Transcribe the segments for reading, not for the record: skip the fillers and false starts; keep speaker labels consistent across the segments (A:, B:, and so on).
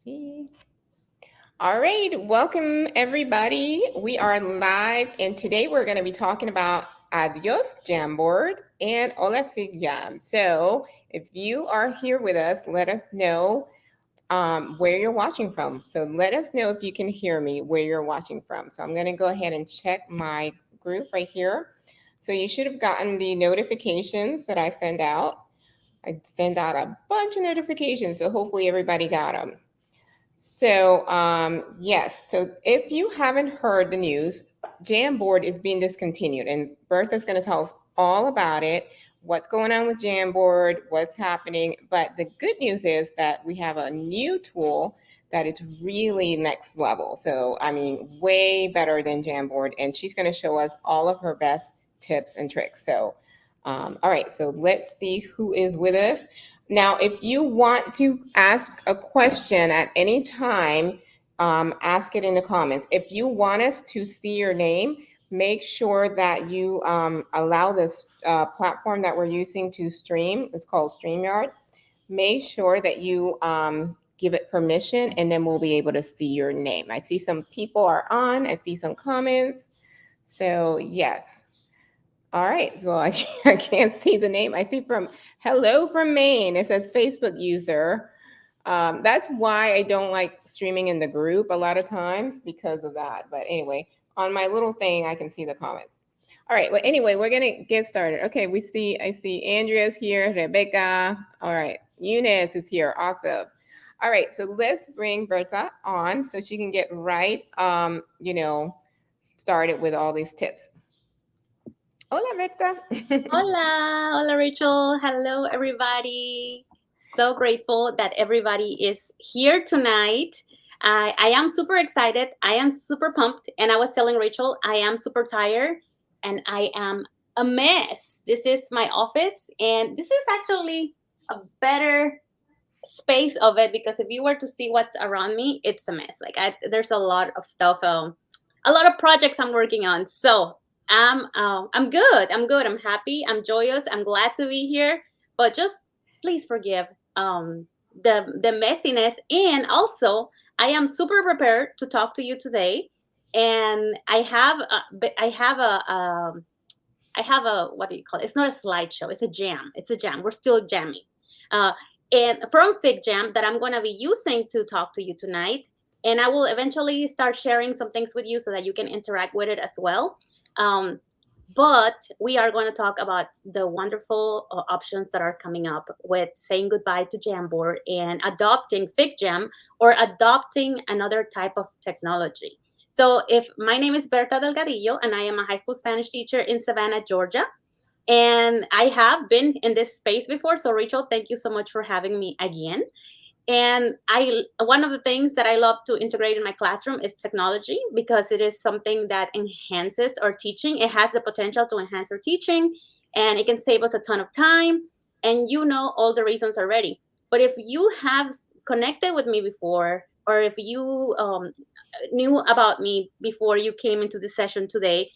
A: See. All right, welcome everybody. We are live, and today we're going to be talking about Adios Jamboard and Hola Figjam. So, if you are here with us, let us know where you're watching from. So, let us know if you can hear me where you're watching from. So, I'm going to go ahead and check my group right here. So, you should have gotten the notifications that I send out. I send out a bunch of notifications, so hopefully everybody got them. So, yes. So, if you haven't heard the news, Jamboard is being discontinued, and Bertha's going to tell us all about it, what's going on with Jamboard, what's happening. But the good news is that we have a new tool that is really next level. So, I mean, way better than Jamboard, and she's going to show us all of her best tips and tricks. So, all right. So let's see who is with us. Now, if you want to ask a question at any time, ask it in the comments. If you want us to see your name, make sure that you allow this platform that we're using to stream. It's called StreamYard. Make sure that you give it permission, and then we'll be able to see your name. I see some people are on. I see some comments. So, yes. All right, so I can't see the name. I see from Hello from Maine. It says Facebook user. That's why I don't like streaming in the group a lot of times because of that. But anyway, on my little thing, I can see the comments. All right, well, anyway, we're gonna get started. Okay, I see Andrea's here, Rebecca. All right, Eunice is here, awesome. All right, so let's bring Bertha on so she can get right, started with all these tips. Hola, Berta.
B: Hola, hola Rachel. Hello everybody. So grateful that everybody is here tonight. I am super excited. I am super pumped. And I was telling Rachel, I am super tired and I am a mess. This is my office and this is actually a better space of it because if you were to see what's around me, it's a mess. There's a lot of stuff, a lot of projects I'm working on. So I'm good. I'm good. I'm happy. I'm joyous. I'm glad to be here. But just please forgive the messiness. And also, I am super prepared to talk to you today. And I have a what do you call it? It's not a slideshow. It's a jam. It's a jam. We're still jamming. Uh, and from Figjam that I'm going to be using to talk to you tonight. And I will eventually start sharing some things with you so that you can interact with it as well. Um, but we are going to talk about the wonderful options that are coming up with saying goodbye to Jamboard and adopting Figjam or adopting another type of technology. So, if my name is Berta Delgadillo, and I am a high school Spanish teacher in Savannah, Georgia, and I have been in this space before. So, Rachel, thank you so much for having me again. And I one of the things that I love to integrate in my classroom is technology because it is something that enhances our teaching. It has the potential to enhance our teaching and it can save us a ton of time. And you know all the reasons already. But if you have connected with me before, or if you knew about me before you came into the session today,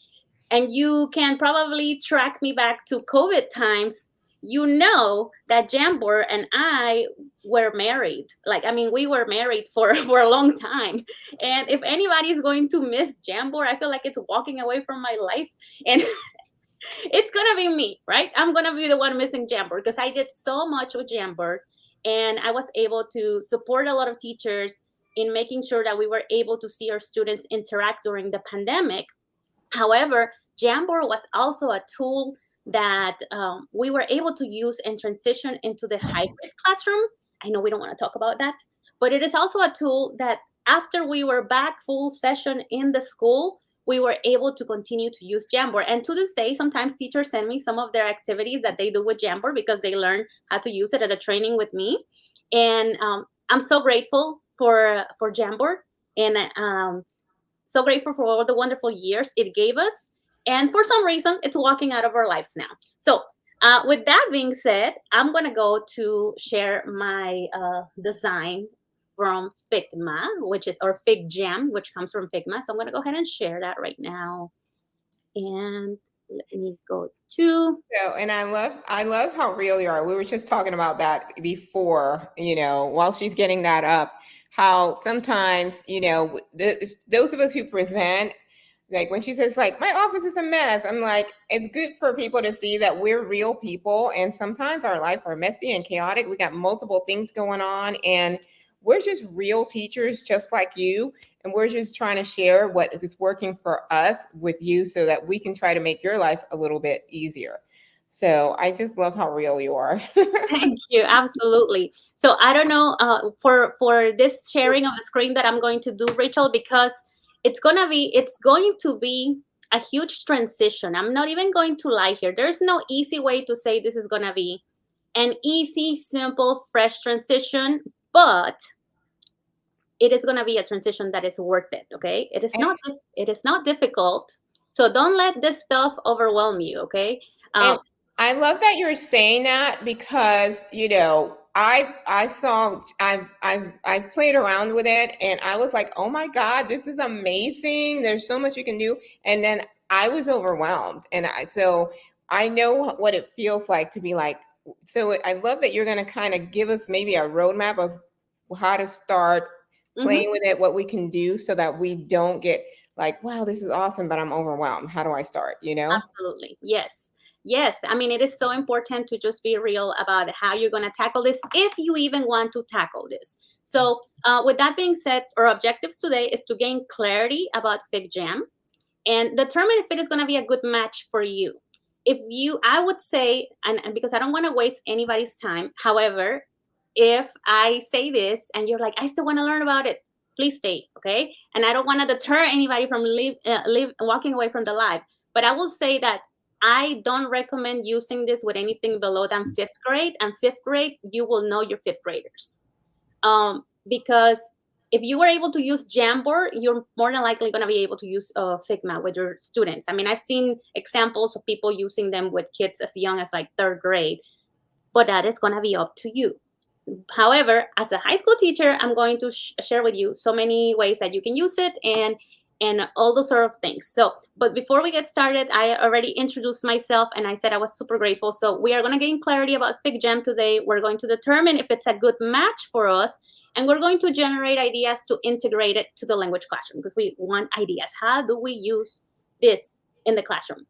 B: and you can probably track me back to COVID times, you know that Jamboard and I were married. We were married for, for a long time. And if anybody is going to miss Jamboard, I feel like it's walking away from my life. And it's going to be me, right? I'm going to be the one missing Jamboard because I did so much with Jamboard. And I was able to support a lot of teachers in making sure that we were able to see our students interact during the pandemic. However, Jamboard was also a tool that we were able to use and transition into the hybrid classroom. I know we don't want to talk about that, but it is also a tool that after we were back full session in the school, we were able to continue to use Jamboard. And to this day, sometimes teachers send me some of their activities that they do with Jamboard because they learn how to use it at a training with me. And I'm so grateful for Jamboard. And so grateful for all the wonderful years it gave us. And for some reason, it's walking out of our lives now. So, with that being said, I'm going to go to share my design from Figma, or Figjam, which comes from Figma. So, I'm going to go ahead and share that right now. And let me go to.
A: So, and I love how real you are. We were just talking about that before, while she's getting that up. how sometimes, those of us who present, like when she says like my office is a mess, I'm like, it's good for people to see that we're real people, and sometimes our life are messy and chaotic. We got multiple things going on, and we're just real teachers just like you, and we're just trying to share what is working for us with you so that we can try to make your life a little bit easier. So I just love how real you are.
B: Thank you. Absolutely. So I don't know for this sharing of the screen that I'm going to do, Rachel, because it's going to be a huge transition. I'm not even going to lie here. There's no easy way to say this is gonna be an easy, simple, fresh transition, but it is gonna be a transition that is worth it. Okay, it is not difficult. So don't let this stuff overwhelm you. Okay.
A: And
B: Uh,
A: I love that you're saying that because I saw I've played around with it and I was like, oh my God, this is amazing. There's so much you can do. And then I was overwhelmed. And so I know what it feels like to be like, so I love that you're going to kind of give us maybe a roadmap of how to start
B: mhm.
A: playing with it, what we can do so that we don't get like, wow, this is awesome, but I'm overwhelmed. How do I start?
B: Absolutely. Yes. Yes. I mean, it is so important to just be real about how you're going to tackle this if you even want to tackle this. So, with that being said, our objectives today is to gain clarity about Figjam and determine if it is going to be a good match for you. I would say, and because I don't want to waste anybody's time, however, if I say this and you're like, I still want to learn about it, please stay, okay? And I don't want to deter anybody from walking away from the live. But I will say that I don't recommend using this with anything below than fifth grade. And fifth grade, you will know your fifth graders. Because if you were able to use Jamboard, you're more than likely going to be able to use Figma with your students. I mean, I've seen examples of people using them with kids as young as like third grade, but that is going to be up to you. However, as a high school teacher, I'm going to share with you so many ways that you can use it and all those sort of things. So, but before we get started, I already introduced myself and I said I was super grateful. So we are going to gain clarity about FigJam today. We're going to determine if it's a good match for us, and we're going to generate ideas to integrate it to the language classroom because we want ideas. How do we use this in the classroom?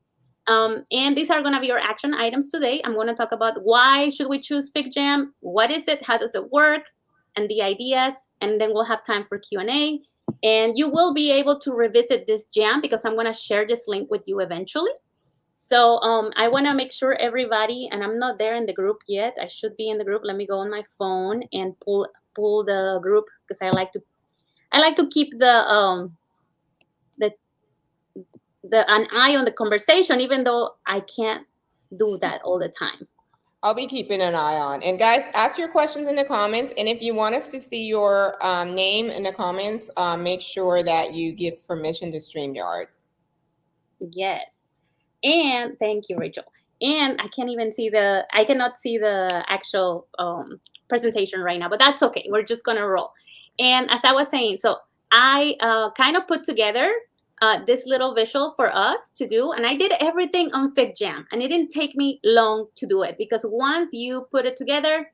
B: And these are going to be our action items today. I'm going to talk about why should we choose FigJam, what is it, how does it work, and the ideas. And then we'll have time for Q&A. And you will be able to revisit this jam because I'm going to share this link with you eventually. So I want to make sure everybody, and I'm not there in the group yet. I should be in the group. Let me go on my phone and pull the group because I like to keep the an eye on the conversation, even though I can't do that all the time.
A: I'll be keeping an eye on. And guys, ask your questions in the comments. And if you want us to see your name in the comments, make sure that you give permission to StreamYard.
B: Yes. And thank you, Rachel. And I cannot see the actual presentation right now, but that's okay. We're just gonna roll. And as I was saying, so I kind of put together this little visual for us to do, and I did everything on FigJam, and it didn't take me long to do it because once you put it together,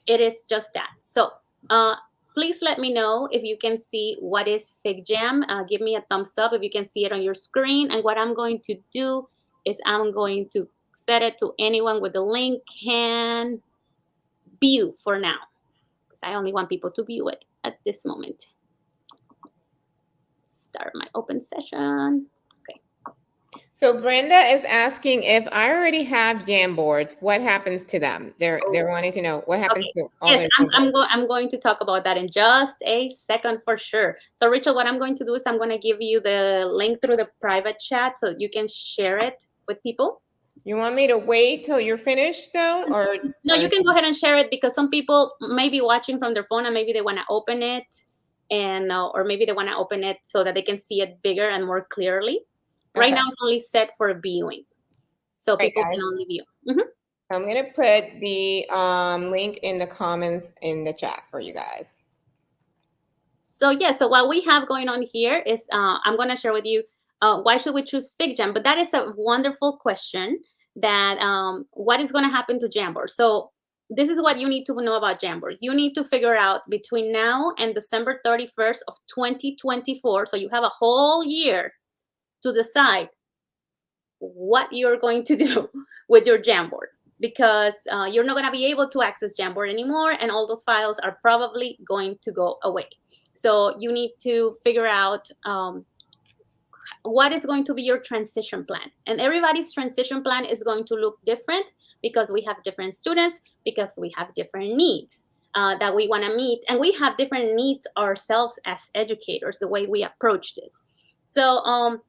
B: it is just that. So uh, please let me know if you can see what is FigJam. Give me a thumbs up if you can see it on your screen. And what I'm going to do is I'm going to set it to anyone with the link can view for now, because I only want people to view it at this moment. Start my open session. Okay.
A: So Brenda is asking if I already have Jamboards, what happens to them? They're wanting to know what happens
B: Okay.
A: to all
B: Yes,
A: their
B: I'm,
A: Jamboards.
B: I'm, go- I'm going to talk about that in just a second for sure. So, Rachel, what I'm going to do is I'm going to give you the link through the private chat so you can share it with people.
A: You want me to wait till you're finished though,
B: No, you can go ahead and share it because some people may be watching from their phone and maybe they want to open it or maybe they want to open it so that they can see it bigger and more clearly. Right
A: okay.
B: now, it's only set for viewing, so
A: Okay,
B: people can
A: guys.
B: only view. Mhm.
A: I'm gonna put the link in the comments in the chat for you guys.
B: So yeah, so what we have going on here is I'm going to share with you why should we choose FigJam? But that is a wonderful question. That what is going to happen to Jamboard? So this is what you need to know about Jamboard. You need to figure out between now and December 31st of 2024, so you have a whole year to decide what you're going to do with your Jamboard, because you're not going to be able to access Jamboard anymore, and all those files are probably going to go away. So you need to figure out what is going to be your transition plan. And everybody's transition plan is going to look different, because we have different students, because we have different needs that we want to meet. And we have different needs ourselves as educators, the way we approach this. So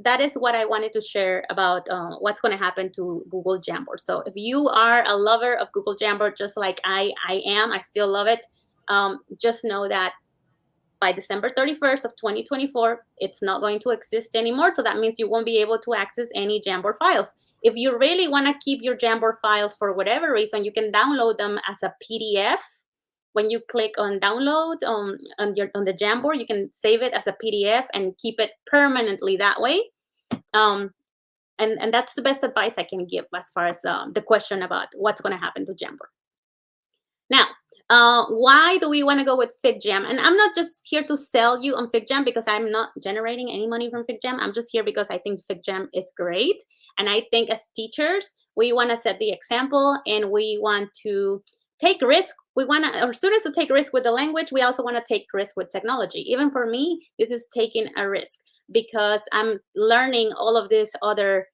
B: that is what I wanted to share about what's going to happen to Google Jamboard. So if you are a lover of Google Jamboard, just like I am, I still love it. Just know that by December 31st of 2024, it's not going to exist anymore. So that means you won't be able to access any Jamboard files. If you really want to keep your Jamboard files for whatever reason, you can download them as a PDF. When you click on download on the Jamboard, you can save it as a PDF and keep it permanently that way. And that's the best advice I can give as far as the question about what's going to happen to Jamboard. Now, why do we want to go with Figjam? And I'm not just here to sell you on Figjam because I'm not generating any money from Figjam. I'm just here because I think Figjam is great. And I think as teachers, we want to set the example, and we want to take risk. We want our students to take risk with the language. We also want to take risk with technology. Even for me, this is taking a risk, because I'm learning all of these other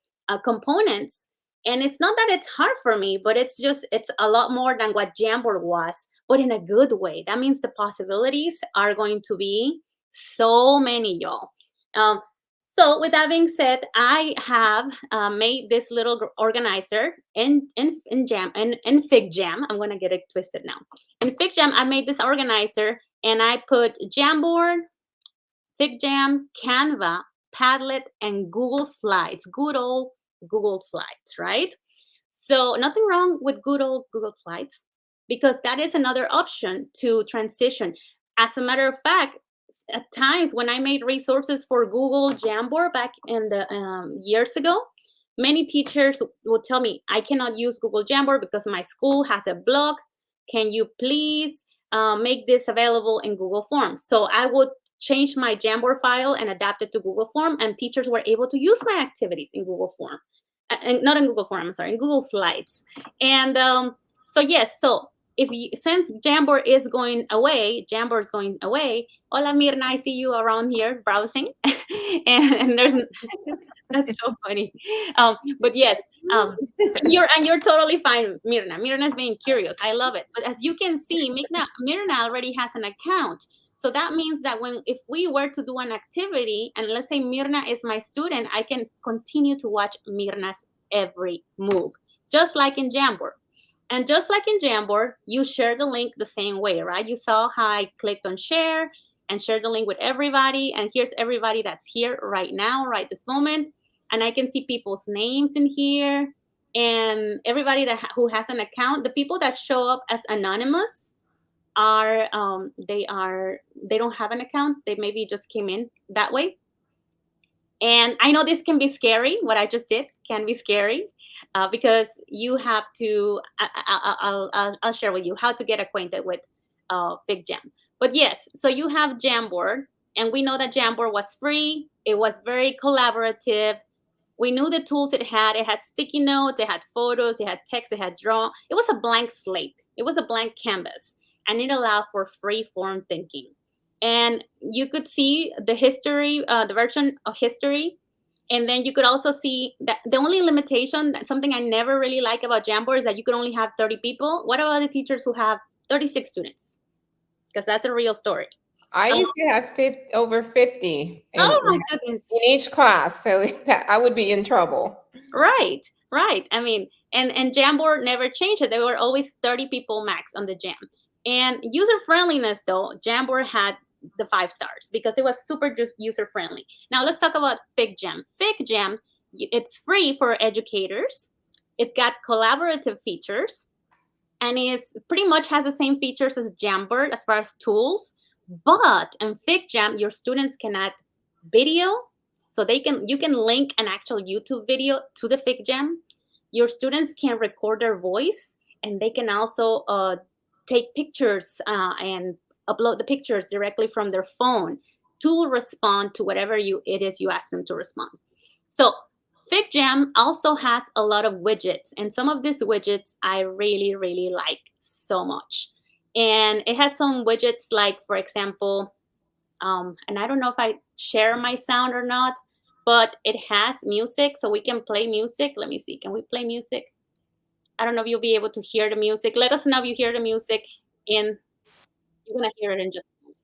B: components. And it's not that it's hard for me, but it's a lot more than what Jamboard was, but in a good way. That means the possibilities are going to be so many, y'all. So with that being said, I have made this little organizer in Figjam. I'm going to get it twisted now. In Figjam, I made this organizer, and I put Jamboard, Figjam, Canva, Padlet, and Google Slides. Good old Google Slides, right? So nothing wrong with good old Google Slides, because that is another option to transition. As a matter of fact, at times when I made resources for Google Jamboard back in the years ago, many teachers would tell me, I cannot use Google Jamboard because my school has a blog. Can you please make this available in Google Forms? So I would change my Jamboard file and adapt it to Google Form, and teachers were able to use my activities in Google Form. And not in Google Form, I'm sorry, in Google Slides. And so yes, so since Jamboard is going away, Hola Mirna, I see you around here browsing, and there's that's so funny. But yes, you're totally fine, Mirna. Mirna's being curious. I love it. But as you can see, Mirna already has an account. So that means that if we were to do an activity, and let's say Mirna is my student, I can continue to watch Mirna's every move, just like in Jamboard. And just like in Jamboard, you share the link the same way, right? You saw how I clicked on share and share the link with everybody. And here's everybody that's here right now, right this moment. And I can see people's names in here, and everybody who has an account. The people that show up as anonymous are they don't have an account. They maybe just came in that way. And I know this can be scary. What I just did can be scary because you have to I'll share with you how to get acquainted with Figjam. But yes, so you have Jamboard, and we know that Jamboard was free. It was very collaborative. We knew the tools it had. It had sticky notes, it had photos, it had text, it had drawing. It was a blank slate. It was a blank canvas, and it allowed for free form thinking. And you could see the history, the version of history. And then you could also see that the only limitation, something I never really like about Jamboard, is that you could only have 30 people. What about the teachers who have 36 students? Because that's a real story.
A: I used to have over 50
B: Oh my goodness.
A: in each class, so I would be in trouble.
B: Right. I mean, and Jamboard never changed it. There were always 30 people max on the Jam. And user friendliness, though, Jamboard had the 5 stars because it was super user friendly. Now let's talk about Figjam. Figjam, it's free for educators. It's got collaborative features, and is pretty much has the same features as Jamboard as far as tools. But in Figjam, your students can add video, so you can link an actual YouTube video to the Figjam. Your students can record their voice, and they can also take pictures and upload the pictures directly from their phone to respond to whatever it is you ask them to respond. So Figjam also has a lot of widgets, and some of these widgets I really, really like so much. And it has some widgets like, for example, and I don't know if I share my sound or not, but it has music, so we can play music. Let me see, can we play music? I don't know if you'll be able to hear the music. Let us know if you hear the music, and you're gonna hear it in just a moment.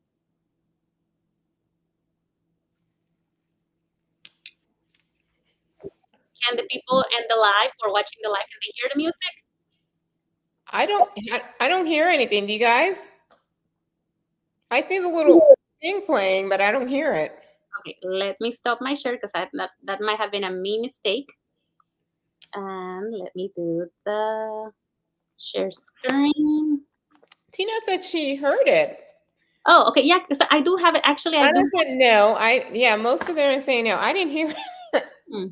B: Can the people in the live or watching the live, can they hear the music?
A: I don't hear anything. Do you guys? I see the little thing playing, but I don't hear it.
B: Okay, let me stop my share because that might have been a me mistake. And let me do the share screen.
A: Tina said she heard it.
B: Oh, okay, yeah, because I do have it. Actually, I
A: Anna
B: do.
A: said no. Yeah, most of them are saying no. I didn't hear it.
B: Hmm.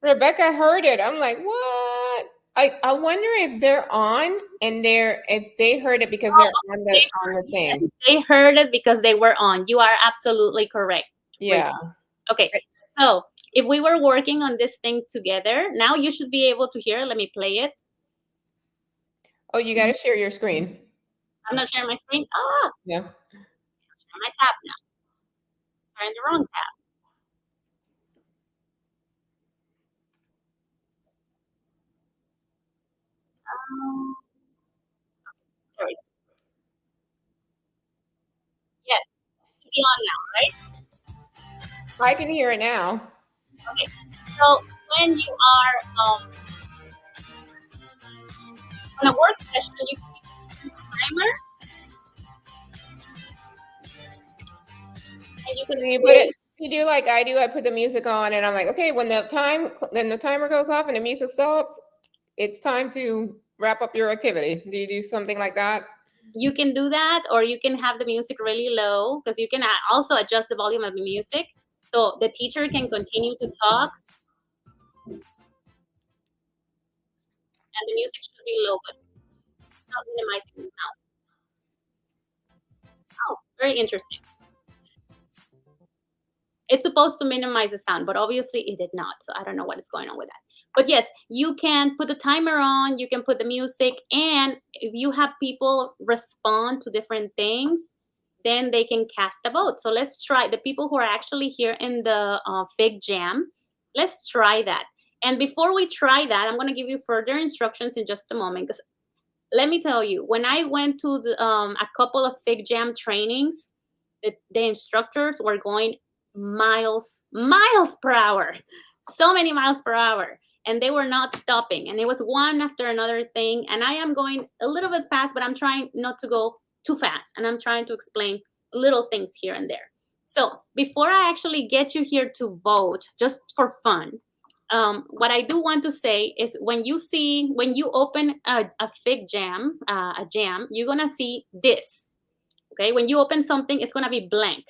A: Rebecca heard it. I'm like, what? I wonder if they're on and if they heard it because they're on
B: They
A: the
B: yes,
A: thing.
B: they heard it because they were on. You are absolutely correct.
A: Yeah.
B: Okay, so if we were working on this thing together, now you should be able to hear. Let me play it.
A: Oh, you got to share your screen.
B: I'm not sharing my screen.
A: Yeah.
B: Share my tab now. We're in the wrong tab. There we go. Yes, it should be on now, right?
A: I can hear it now.
B: Okay. So when you are on a work session, you can use a timer, and you can
A: You put it.
B: create.
A: You do like I do. I put the music on, and I'm like, okay, then the timer goes off and the music stops, it's time to wrap up your activity. Do you do something like that?
B: You can do that, or you can have the music really low because you can also adjust the volume of the music, so the teacher can continue to talk, and the music should be low, but it's not minimizing the sound. Oh, very interesting. It's supposed to minimize the sound, but obviously it did not. So I don't know what is going on with that. But yes, you can put the timer on, you can put the music, and if you have people respond to different things, then they can cast a vote. So let's try the people who are actually here in the Figjam. Let's try that. And before we try that, I'm going to give you further instructions in just a moment. Because let me tell you, when I went to a couple of Figjam trainings, the instructors were going miles per hour, so many miles per hour, and they were not stopping, and it was one after another thing, and I am going a little bit fast, but I'm trying not to go too fast, and I'm trying to explain little things here and there. So before I actually get you here to vote, just for fun, what I do want to say is when you open a Figjam, a jam, you're gonna see this. Okay, when you open something, it's gonna be blank.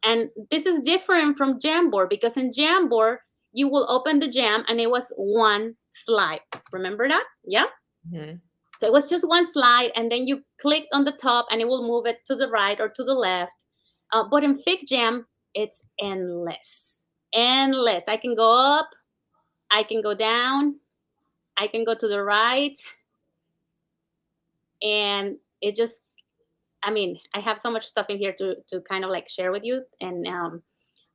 B: And this is different from Jamboard because in Jamboard, you will open the jam and it was one slide. Remember that? Yeah?
A: Mhm.
B: So it was just one slide, and then you clicked on the top and it will move it to the right or to the left. But in Figjam, it's endless. Endless. I can go up, I can go down, I can go to the right, and it just, I mean, I have so much stuff in here to kind of like share with you, and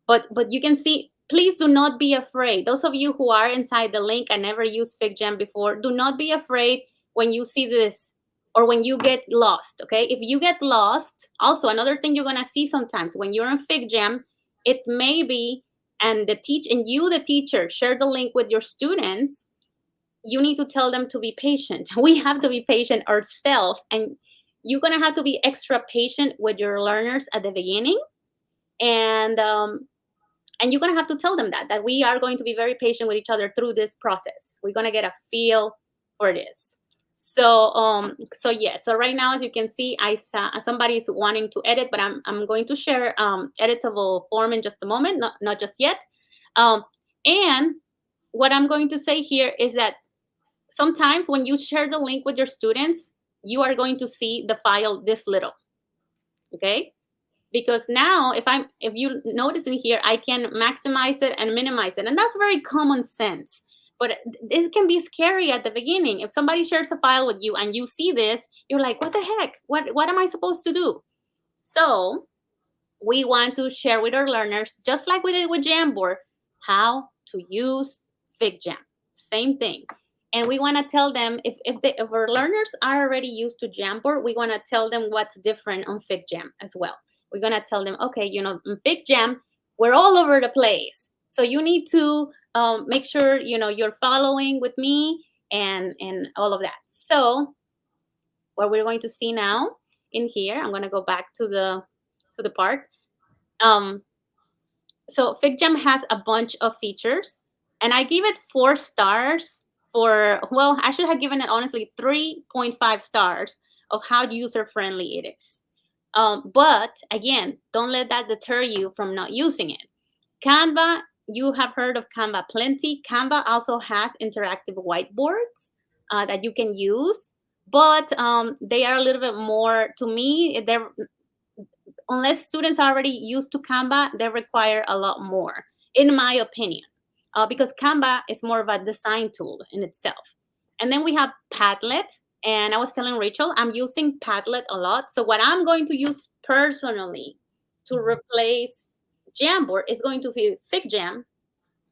B: but you can see. Please do not be afraid. Those of you who are inside the link and never used Figjam before, do not be afraid when you see this or when you get lost. Okay, if you get lost, also another thing you're gonna see sometimes when you're in Figjam, it may be, and the teacher share the link with your students. You need to tell them to be patient. We have to be patient ourselves, and you're gonna have to be extra patient with your learners at the beginning, and you're gonna have to tell them that we are going to be very patient with each other through this process. We're gonna get a feel for this. So yeah. So right now, as you can see, I saw somebody's wanting to edit, but I'm going to share editable form in just a moment, not just yet. And what I'm going to say here is that sometimes when you share the link with your students, you are going to see the file this little, okay? Because now if you notice in here, I can maximize it and minimize it, and that's very common sense. But this can be scary at the beginning. If somebody shares a file with you and you see this, you're like, what the heck, what am I supposed to do? So we want to share with our learners, just like we did with Jamboard, how to use Figjam. Same thing. And we want to tell them, if our learners are already used to Jamboard, we want to tell them what's different on Figjam as well. We're going to tell them, okay, in Figjam, we're all over the place. So you need to make sure, you're following with me and all of that. So what we're going to see now in here, I'm going to go back to the part. Um, so Figjam has a bunch of features, and I give it 4 stars well, I should have given it honestly 3.5 stars of how user friendly it is. But again, don't let that deter you from not using it. Canva, you have heard of Canva plenty. Canva also has interactive whiteboards that you can use, but they are a little bit more, to me, unless students are already used to Canva, they require a lot more, in my opinion, because Canva is more of a design tool in itself. And then we have Padlet. And I was telling Rachel, I'm using Padlet a lot. So what I'm going to use personally to replace Jamboard is going to be Figjam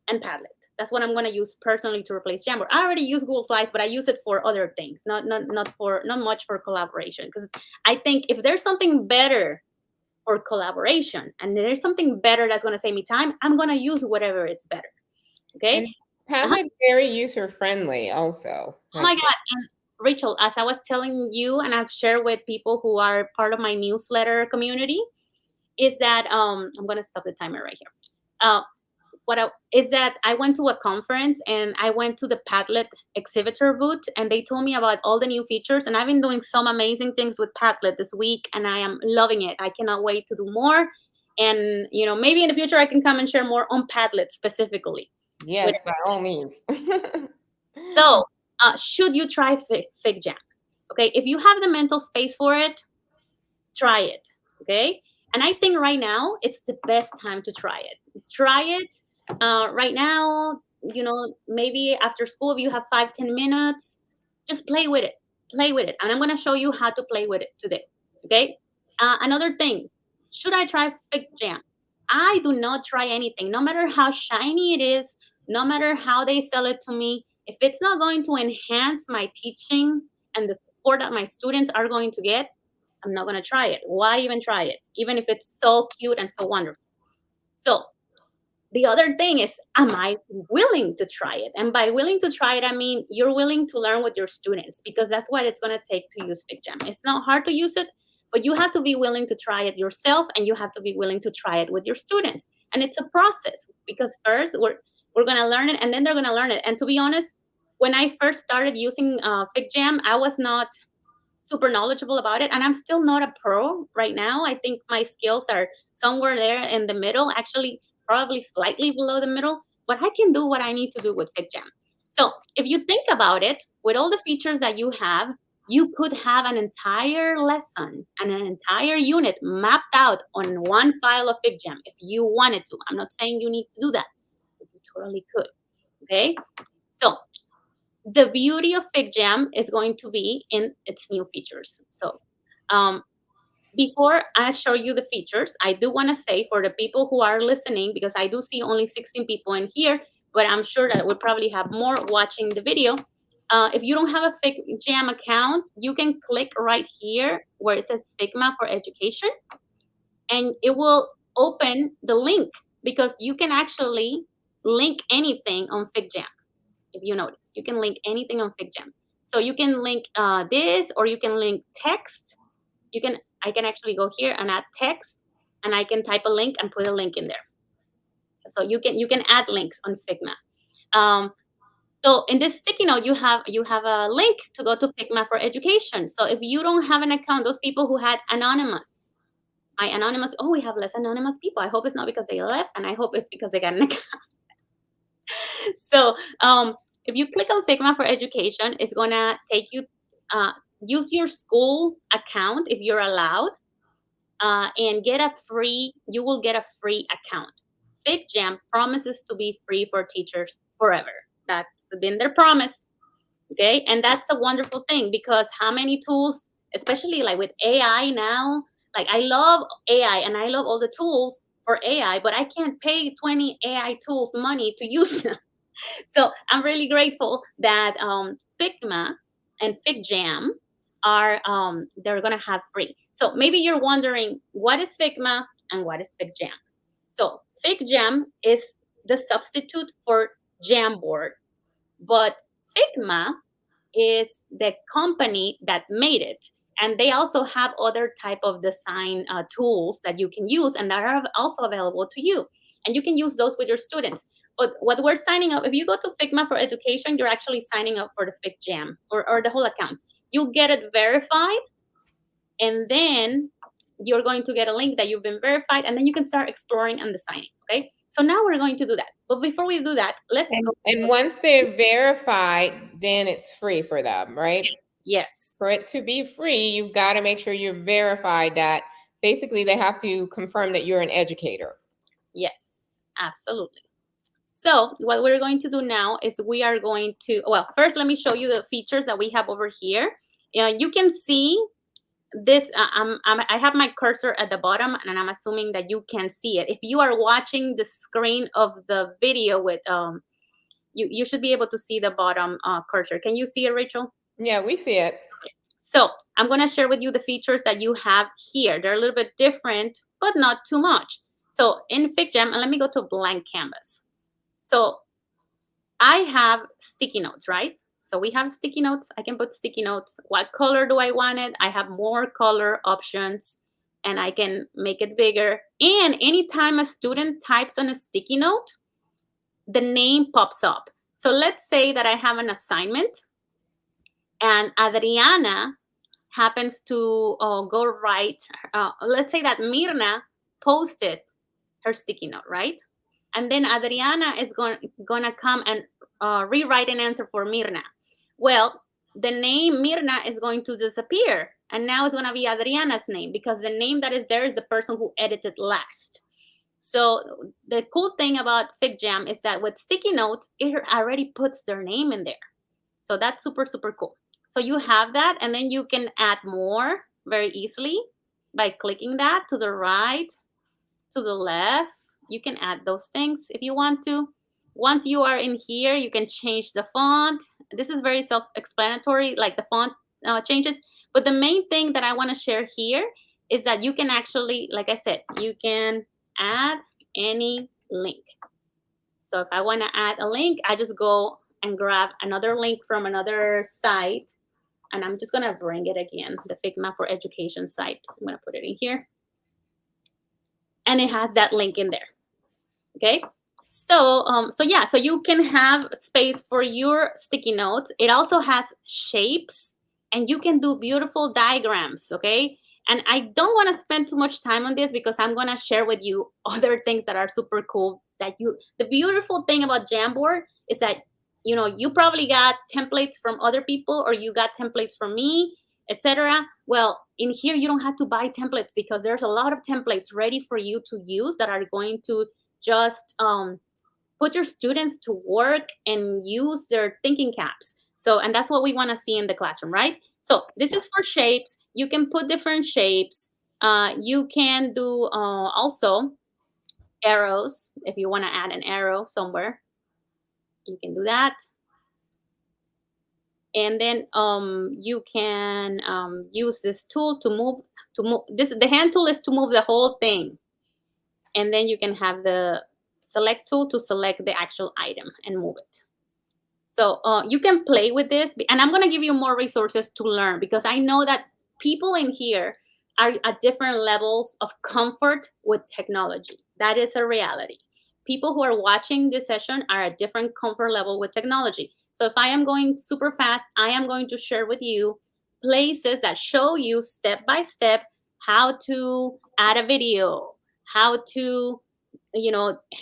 B: and Padlet. That's what I'm going to use personally to replace Jamboard. I already use Google Slides, but I use it for other things, not much for collaboration. Because I think if there's something better or collaboration and there's something better that's going to save me time, I'm going to use whatever it's better. Okay.
A: And Padlet's very user friendly also.
B: Oh my God. And Rachel, as I was telling you, and I've shared with people who are part of my newsletter community, is that I'm going to stop the timer right here. Is that I went to a conference and I went to the Padlet exhibitor booth, and they told me about all the new features, and I've been doing some amazing things with Padlet this week, and I am loving it. I cannot wait to do more, and maybe in the future I can come and share more on Padlet specifically.
A: Yes, by all means.
B: So should you try Figjam? Okay, if you have the mental space for it, try it. Okay, and I think right now it's the best time to try it. Try it right now. Maybe after school, if you have 5-10 minutes, just play with it. Play with it, and I'm going to show you how to play with it today. Okay. Another thing, should I try Figjam? I do not try anything, no matter how shiny it is, no matter how they sell it to me. If it's not going to enhance my teaching and the support that my students are going to get, I'm not going to try it. Why even try it? Even if it's so cute and so wonderful. So the other thing is, am I willing to try it? And by willing to try it, I mean you're willing to learn with your students, because that's what it's going to take to use Figjam. It's not hard to use it, but you have to be willing to try it yourself, and you have to be willing to try it with your students. And it's a process, because first we're going to learn it, and then they're going to learn it. And to be honest, when I first started using Figjam, I was not super knowledgeable about it, and I'm still not a pro right now. I think my skills are somewhere there in the middle, actually probably slightly below the middle, but I can do what I need to do with Figjam. So if you think about it, with all the features that you have, you could have an entire lesson and an entire unit mapped out on one file of Figjam if you wanted to. I'm not saying you need to do that, but you totally could. Okay, so the beauty of Figjam is going to be in its new features. So before I show you the features, I do want to say, for the people who are listening, because I do see only 16 people in here, but I'm sure that we'll probably have more watching the video. If you don't have a Figjam account, you can click right here where it says Figma for Education, and it will open the link, because you can actually link anything on Figjam. If you notice, you can link anything on Figjam. So you can link this, or you can link text. I can actually go here and add text, and I can type a link and put a link in there. So you can add links on Figma. So in this sticky note, you have a link to go to Figma for Education. So if you don't have an account, those people who had anonymous, we have less anonymous people. I hope it's not because they left, and I hope it's because they got an account. So if you click on Figma for Education, it's gonna take you, uh, use your school account if you're allowed, and get a free, you will get a free account. Figjam promises to be free for teachers forever. That's been their promise. Okay. And that's a wonderful thing, because how many tools, especially like with AI now, like I love AI and I love all the tools for AI, but I can't pay 20 AI tools money to use them. So I'm really grateful that Figma and Figjam are, they're gonna have free. So maybe you're wondering, what is Figma and what is Figjam? So Figjam is the substitute for Jamboard, but Figma is the company that made it, and they also have other type of design tools that you can use and that are also available to you, and you can use those with your students. But what we're signing up, if you go to Figma for Education, you're actually signing up for the Figjam, or the whole account. You'll get it verified, and then you're going to get a link that you've been verified, and then you can start exploring and designing. Okay, so now we're going to do that, but before we do that, let's go.
A: And once they're verified, then it's free for them, right?
B: Yes.
A: For it to be free, you've got to make sure you're verified that basically they have to confirm that you're an educator.
B: Yes, absolutely. So what we're going to do now is we are going to, well, first let me show you the features that we have over here. You can see this, I have my cursor at the bottom, and I'm assuming that you can see it. If you are watching the screen of the video with, you should be able to see the bottom cursor. Can you see it, Rachel?
A: Yeah, we see it.
B: So I'm going to share with you the features that you have here. They're a little bit different, but not too much. So in Figjam, and let me go to blank canvas. So I have sticky notes, right? So we have sticky notes. I can put sticky notes. What color do I want it? I have more color options, and I can make it bigger. And anytime a student types on a sticky note, the name pops up. So let's say that I have an assignment and Adriana happens to go write, let's say that Mirna posted her sticky note, right? And then Adriana is gonna come and rewrite an answer for Mirna. Well, the name Mirna is going to disappear, and now it's gonna be Adriana's name, because the name that is there is the person who edited last. So the cool thing about Figjam is that with sticky notes, it already puts their name in there. So that's super, super cool. So you have that, and then you can add more very easily by clicking that to the right, to the left. You can add those things if you want to. Once you are in here, you can change the font. This is very self-explanatory, like the font changes. But the main thing that I want to share here is that you can actually, like I said, you can add any link. So if I want to add a link, I just go and grab another link from another site, and I'm just gonna bring it again, the Figma for Education site. I'm gonna put it in here, and it has that link in there. Okay, so yeah, so you can have space for your sticky notes. It also has shapes, and you can do beautiful diagrams. Okay, and I don't want to spend too much time on this because I'm gonna share with you other things that are super cool. The beautiful thing about Jamboard is that you probably got templates from other people, or you got templates from me, etc. Well, in here you don't have to buy templates, because there's a lot of templates ready for you to use that are going to just put your students to work and use their thinking caps. So, and that's what we want to see in the classroom, right? So this is for shapes. You can put different shapes. You can do also arrows. If you want to add an arrow somewhere, you can do that. And then you can use this tool to move. The hand tool is to move the whole thing, and then you can have the select tool to select the actual item and move it. So you can play with this, and I'm going to give you more resources to learn, because I know that people in here are at different levels of comfort with technology. That is a reality. People who are watching this session are at different comfort level with technology. So if I am going super fast, I am going to share with you places that show you step by step how to add a video, how to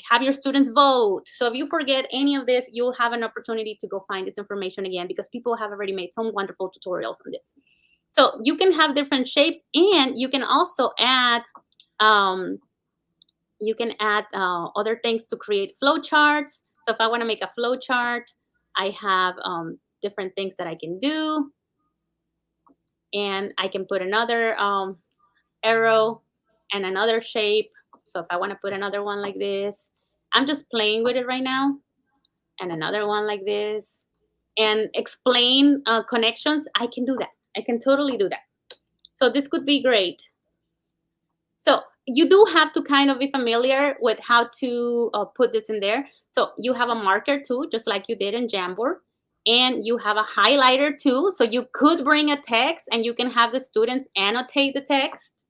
B: have your students vote. So if you forget any of this, you'll have an opportunity to go find this information again, because people have already made some wonderful tutorials on this. So you can have different shapes, and you can also add um, other things to create flow charts. So if I want to make a flow chart, I have different things that I can do, and I can put another arrow and another shape. So if I want to put another one like this, I'm just playing with it right now, and another one like this, and explain connections. I can do that. I can totally do that. So this could be great. So you do have to kind of be familiar with how to put this in there. So you have a marker too, just like you did in Jamboard, and you have a highlighter too. So you could bring a text, and you can have the students annotate the text.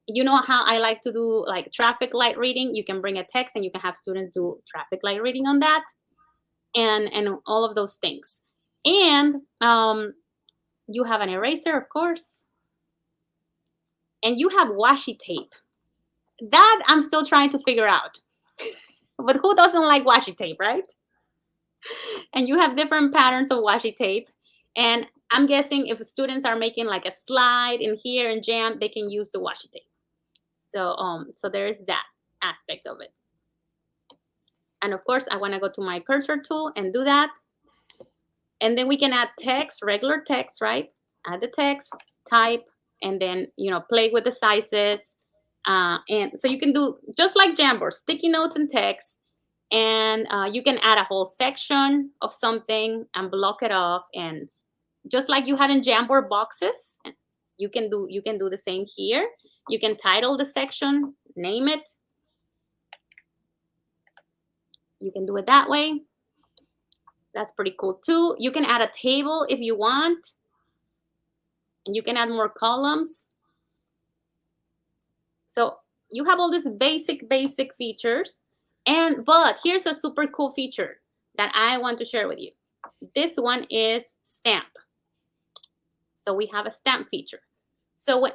B: You know how I like to do like traffic light reading? You can bring a text, and you can have students do traffic light reading on that, and all of those things. And you have an eraser, of course, and you have washi tape. That I'm still trying to figure out. But who doesn't like washi tape, right? And you have different patterns of washi tape. And I'm guessing if students are making like a slide in here and Jam, they can use the washi tape. So there's that aspect of it. And of course, I want to go to my cursor tool and do that. And then we can add text, regular text, right? Add the text, type, and then, play with the sizes. And so you can do just like Jamboard, sticky notes and text. And you can add a whole section of something and block it off. And just like you had in Jamboard boxes, you can do the same here. You can title the section, name it. You can do it that way. That's pretty cool too. You can add a table if you want, and you can add more columns. So you have all these basic features. But here's a super cool feature that I want to share with you. This one is stamp. So we have a stamp feature. So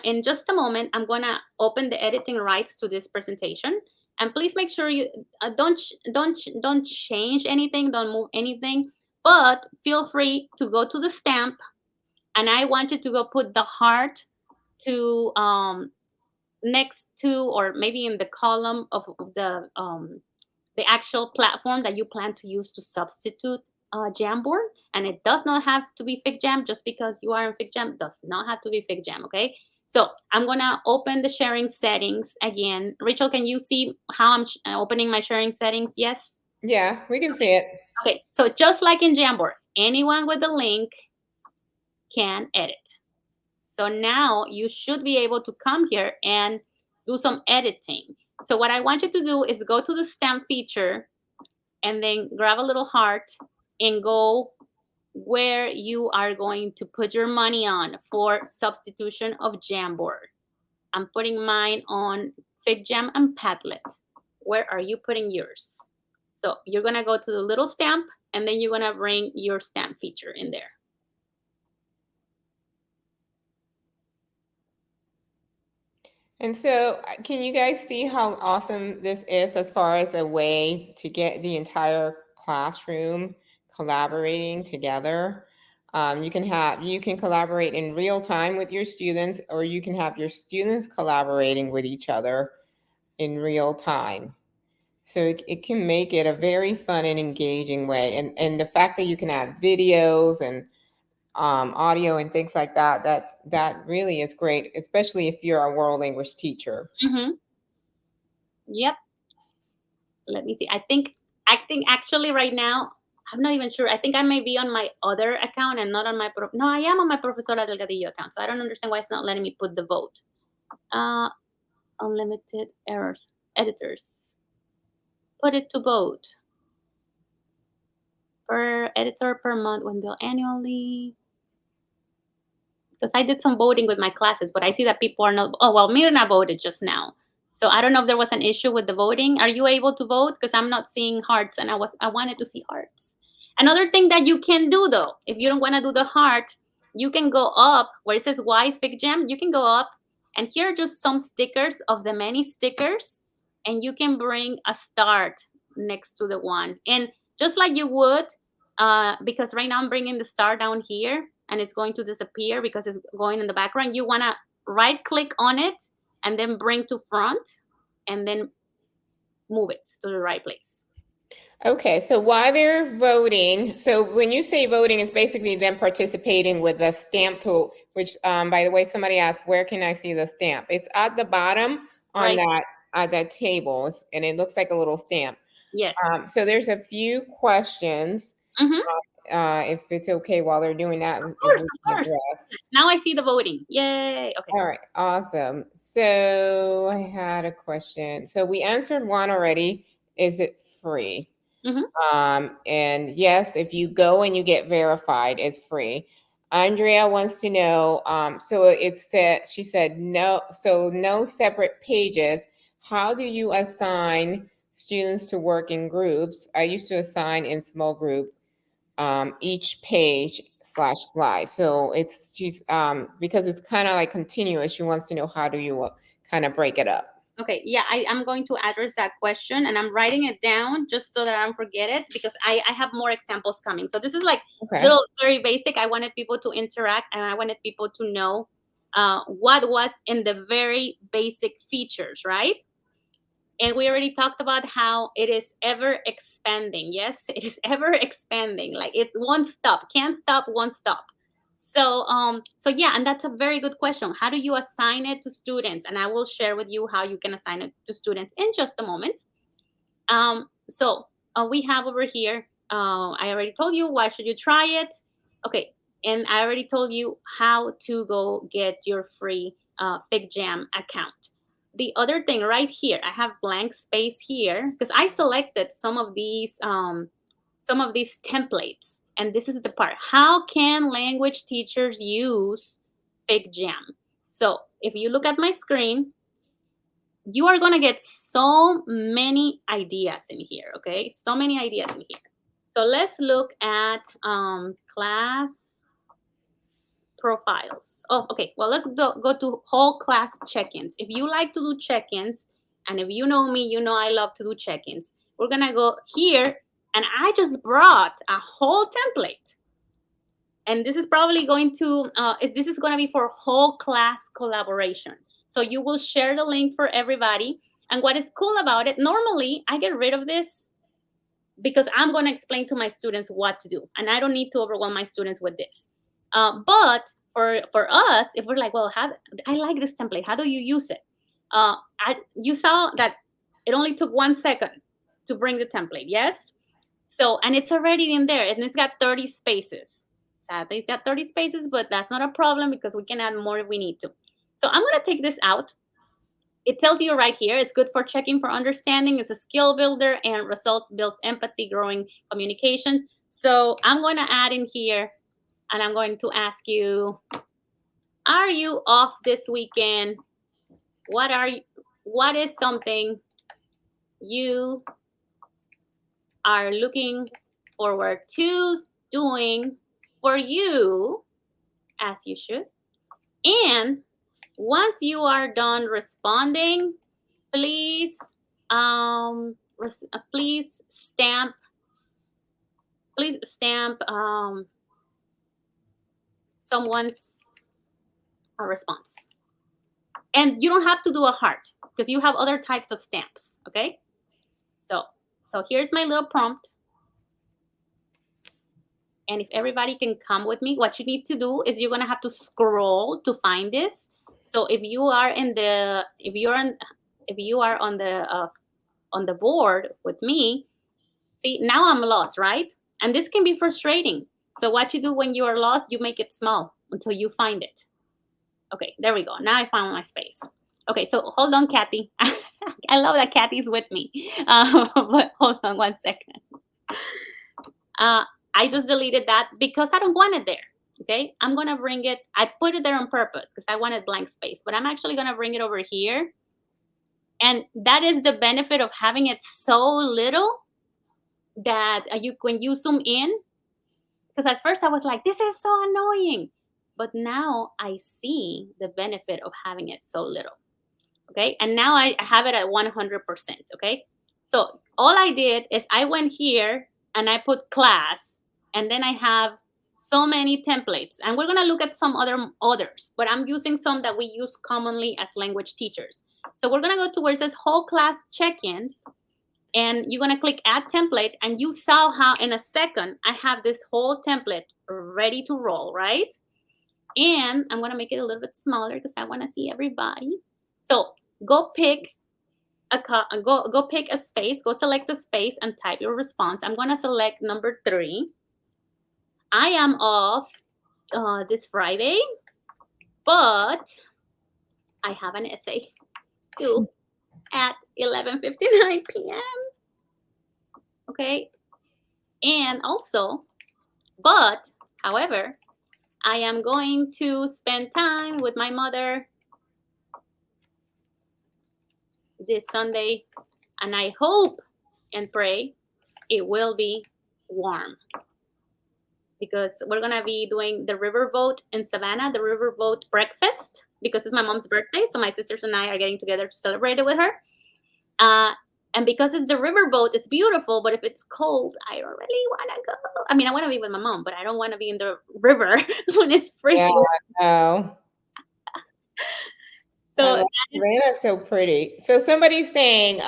B: in just a moment, I'm gonna open the editing rights to this presentation. And please make sure you don't change anything, don't move anything, but feel free to go to the stamp, and I want you to go put the heart to next to, or maybe in the column of the actual platform that you plan to use to substitute Jamboard. And it does not have to be Figjam. Just because you are in Figjam does not have to be Figjam, okay? So I'm gonna open the sharing settings again. Rachel, can you see how I'm opening my sharing settings? Yes?
A: Yeah, we can see it.
B: Okay, so just like in Jamboard, anyone with the link can edit. So now you should be able to come here and do some editing. So what I want you to do is go to the stamp feature, and then grab a little heart and go where you are going to put your money on for substitution of Jamboard. I'm putting mine on Figjam and Padlet. Where are you putting yours? So you're gonna go to the little stamp, and then you're gonna bring your stamp feature in there.
A: And so, can you guys see how awesome this is as far as a way to get the entire classroom collaborating together? You can collaborate in real time with your students, or you can have your students collaborating with each other in real time. So it can make it a very fun and engaging way. And the fact that you can have videos and audio and things like that, that really is great, especially if you're a world language teacher.
B: Mm-hmm. Yep. Let me see. I think actually right now, I'm not even sure. I think I may be on my other account and not on my no, I am on my Profesora Delgadillo account. So I don't understand why it's not letting me put the vote. Unlimited errors. Editors. Put it to vote. Per editor per month when billed annually. Because I did some voting with my classes, but I see that people are not. Oh, well, Mirna voted just now. So I don't know if there was an issue with the voting. Are you able to vote? Because I'm not seeing hearts, and I wanted to see hearts. Another thing that you can do, though, if you don't want to do the heart, you can go up where it says Why Figjam. You can go up, and here are just some stickers of the many stickers. and you can bring a start next to the one. And just like you would, because right now I'm bringing the star down here and it's going to disappear because it's going in the background. You want to right click on it and then bring to front and then move it to the right place.
A: Okay, so while they're voting, so when you say voting, it's basically them participating with the stamp tool, which, by the way, somebody asked, where can I see the stamp? It's at the bottom on
B: Right.
A: that table, and it looks like a little stamp.
B: Yes.
A: So there's a few questions,
B: Mm-hmm.
A: if it's okay while they're doing that,
B: Of
A: if
B: course,
A: we
B: of
A: can
B: course.
A: address.
B: Yes. Now I see the voting. Yay. Okay.
A: All right, awesome. So I had a question. So we answered one already. Is it free?
B: Mm-hmm.
A: And yes, if you go and you get verified, it's free. Andrea wants to know, so it said, she said, no, so no separate pages. How do you assign students to work in groups? I used to assign in small group, each page slash slide. So she's, because it's kind of like continuous, she wants to know how do you kind of break it up?
B: Okay, yeah, I'm going to address that question and I'm writing it down just so that I don't forget it because I have more examples coming. So this is like
A: Okay.
B: little very basic. I wanted people to interact and I wanted people to know what was in the very basic features, right? And we already talked about how it is ever expanding. Yes, it is ever expanding. Like it's won't stop, can't stop, won't stop. So yeah, and that's a very good question. How do you assign it to students? And I will share with you how you can assign it to students in just a moment. So we have over here. I already told you why should you try it. Okay, and I already told you how to go get your free Figjam account. The other thing right here, I have blank space here because I selected some of these templates, and this is the part. How can language teachers use Figjam? So if you look at my screen, you are going to get so many ideas in here, okay? So many ideas in here. So let's look at class profiles. Oh, okay. Well, let's go to whole class check-ins. If you like to do check-ins, and if you know me, you know I love to do check-ins. We're going to go here, and I just brought a whole template. And this is probably going to, this is going to be for whole class collaboration. So you will share the link for everybody. And what is cool about it, normally I get rid of this because I'm going to explain to my students what to do. And I don't need to overwhelm my students with this. But for us, if we're like, well, I like this template. How do you use it? You saw that it only took 1 second to bring the template, yes? So, and it's already in there and it's got 30 spaces. Sadly, it's got 30 spaces, but that's not a problem because we can add more if we need to. So I'm going to take this out. It tells you right here, it's good for checking for understanding. It's a skill builder and results builds empathy, growing communications. So I'm going to add in here and I'm going to ask you, are you off this weekend? What is something you are looking forward to doing for you as you should? And once you are done responding, please please stamp someone's response. And you don't have to do a heart because you have other types of stamps, okay? So here's my little prompt. And if everybody can come with me, what you need to do is you're gonna have to scroll to find this. So if you are on the board with me, see now I'm lost, right? And this can be frustrating. So what you do when you are lost, you make it small until you find it. Okay, there we go. Now I found my space. Okay, so hold on, Kathy. I love that Kathy's with me. But hold on 1 second. Uh, I just deleted that because I don't want it there. Okay, I'm gonna bring it. I put it there on purpose because I wanted blank space, but I'm actually gonna bring it over here. And that is the benefit of having it so little that when you zoom in, because at first I was like, this is so annoying. But now I see the benefit of having it so little. Okay, and now I have it at 100%. Okay, so all I did is I went here and I put class, and then I have so many templates, and we're gonna look at some others, but I'm using some that we use commonly as language teachers. So we're gonna go to where it says whole class check-ins, and you're gonna click add template, and you saw how in a second I have this whole template ready to roll, right? And I'm gonna make it a little bit smaller because I want to see everybody. So go pick go pick a space, go select a space and type your response. I'm gonna select number 3. I am off this Friday, but I have an essay due at 11:59 p.m. Okay, and also, but however, I am going to spend time with my mother this Sunday, and I hope and pray it will be warm because we're gonna be doing the riverboat in Savannah, the riverboat breakfast, because it's my mom's birthday. So my sisters and I are getting together to celebrate it with her. Uh, and because it's the riverboat, it's beautiful. But if it's cold, I don't really want to go. I mean, I want to be with my mom, but I don't want to be in the river when it's
A: Yeah,
B: freezing.
A: no. I
B: So
A: love
B: that is.
A: Savannah's so pretty. So somebody's saying,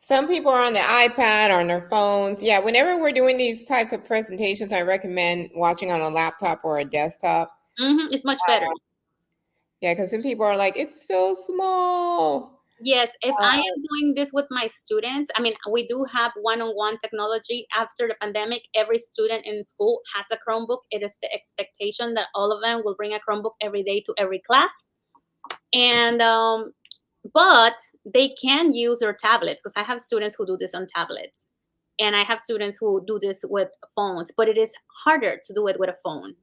A: some people are on the iPad or on their phones. Yeah, whenever we're doing these types of presentations, I recommend watching on a laptop or a desktop.
B: It's much better.
A: Yeah, because some people are like, it's so small.
B: Yes, if
A: Uh,
B: I am doing this with my students, I mean, we do have one-on-one technology. After the pandemic, every student in school has a Chromebook. It is the expectation that all of them will bring a Chromebook every day to every class. And but they can use their tablets because I have students who do this on tablets, and I have students who do this with phones. But it is harder to do it with a phone.
A: yeah.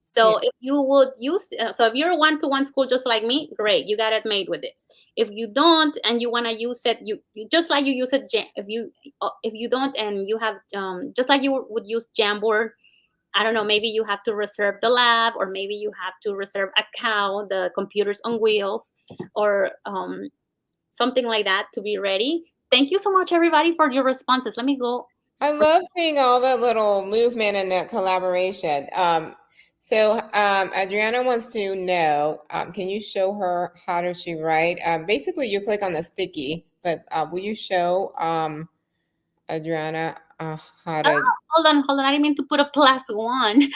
B: So if you would use, so if you're a one-to-one school just like me, great, you got it made with this. If you don't and you want to use it, you just like you use it. If you don't and you have just like you would use Jamboard, I don't know, maybe you have to reserve the lab, or maybe you have to reserve a cow, the computers on wheels, or something like that to be ready. Thank you so much, everybody, for your responses. Let me go.
A: I love seeing all the little movement and the collaboration. Adriana wants to know, can you show her how does she write? Basically, you click on the sticky, but will you show Adriana how
B: Oh,
A: to?
B: hold on. I didn't mean to put a plus one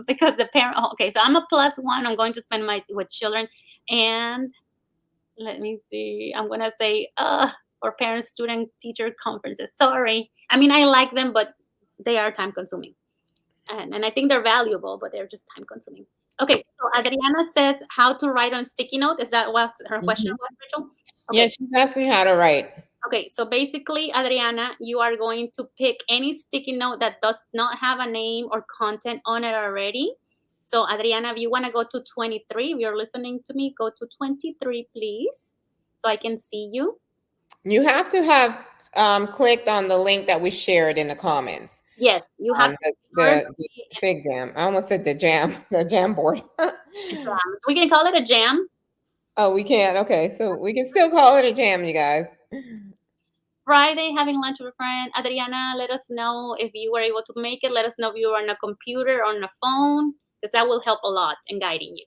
B: because the parent. Oh, okay, so I'm a plus one. I'm going to spend my with children, and let me see. I'm gonna say for parent student teacher conferences. Sorry. I mean, I like them, but they are time consuming, and I think they're valuable, but they're just time consuming. Okay, so Adriana says how to write on sticky note. Is that what her question
A: Mhm.
B: was, Rachel?
A: Yeah,
B: Okay.
A: she's asking how to write.
B: Okay, so basically, Adriana, you are going to pick any sticky note that does not have a name or content on it already. So, Adriana, if you want to go to 23, if you're listening to me, go to 23, please, so I can see you.
A: You have to have clicked on the link that we shared in the comments.
B: Yes, you have to be yours.
A: The fig jam. I almost said the jam, the jam board.
B: We can call it a jam.
A: Oh, we can. Okay, so we can still call it a jam, you guys.
B: Friday, having lunch with a friend. Adriana, let us know if you were able to make it. Let us know if you were on a computer or on a phone, because that will help a lot in guiding you.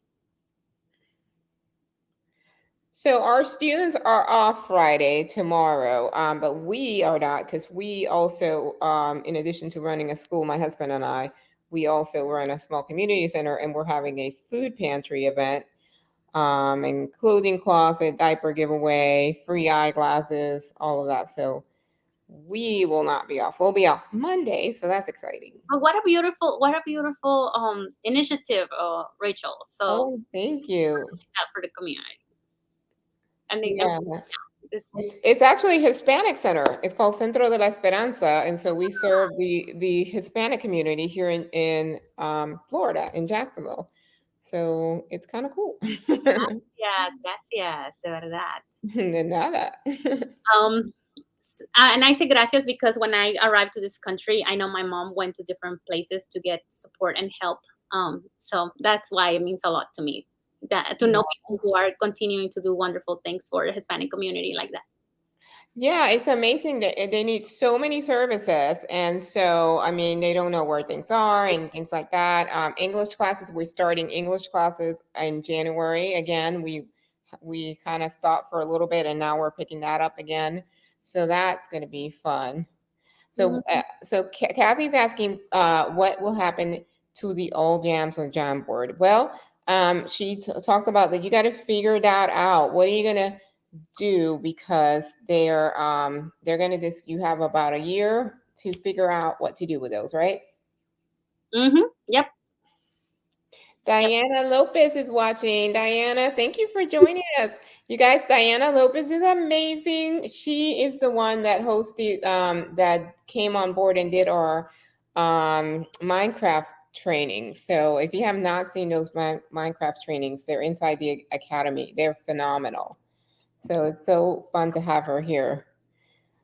A: So our students are off Friday tomorrow, but we are not because we also, in addition to running a school, my husband and I, we also run a small community center, and we're having a food pantry event, and clothing closet, diaper giveaway, free eyeglasses, all of that. So we will not be off. We'll be off Monday, so that's exciting.
B: But what a beautiful initiative, Rachel. So
A: Oh, thank you.
B: that for the community. I think
A: Yeah.
B: this.
A: It's actually Hispanic Center. It's called Centro de la Esperanza, and so we serve the Hispanic community here in Florida, in Jacksonville. So it's kind of cool.
B: Yes, gracias, de verdad.
A: De nada.
B: Um, and I say gracias because when I arrived to this country, I know my mom went to different places to get support and help. So that's why it means a lot to me that to know people who are continuing to do wonderful things for the Hispanic community like that.
A: Yeah, it's amazing that they need so many services. And so, I mean, they don't know where things are and things like that. English classes, we're starting English classes in January. Again, we kind of stopped for a little bit and now we're picking that up again. So that's going to be fun. So,
B: Mhm.
A: Kathy's asking, what will happen to the old jams on Jamboard? Well, she talked about that you got to figure that out. What are you gonna do? Because they're gonna just you have about a year to figure out what to do with those, right?
B: Yep. Yep.
A: Diana Lopez is watching. Diana, thank you for joining us. You guys, Diana Lopez is amazing. She is the one that hosted, that came on board and did our Minecraft training. So if you have not seen those Minecraft trainings, they're inside the academy. They're phenomenal. So it's so fun to have her here.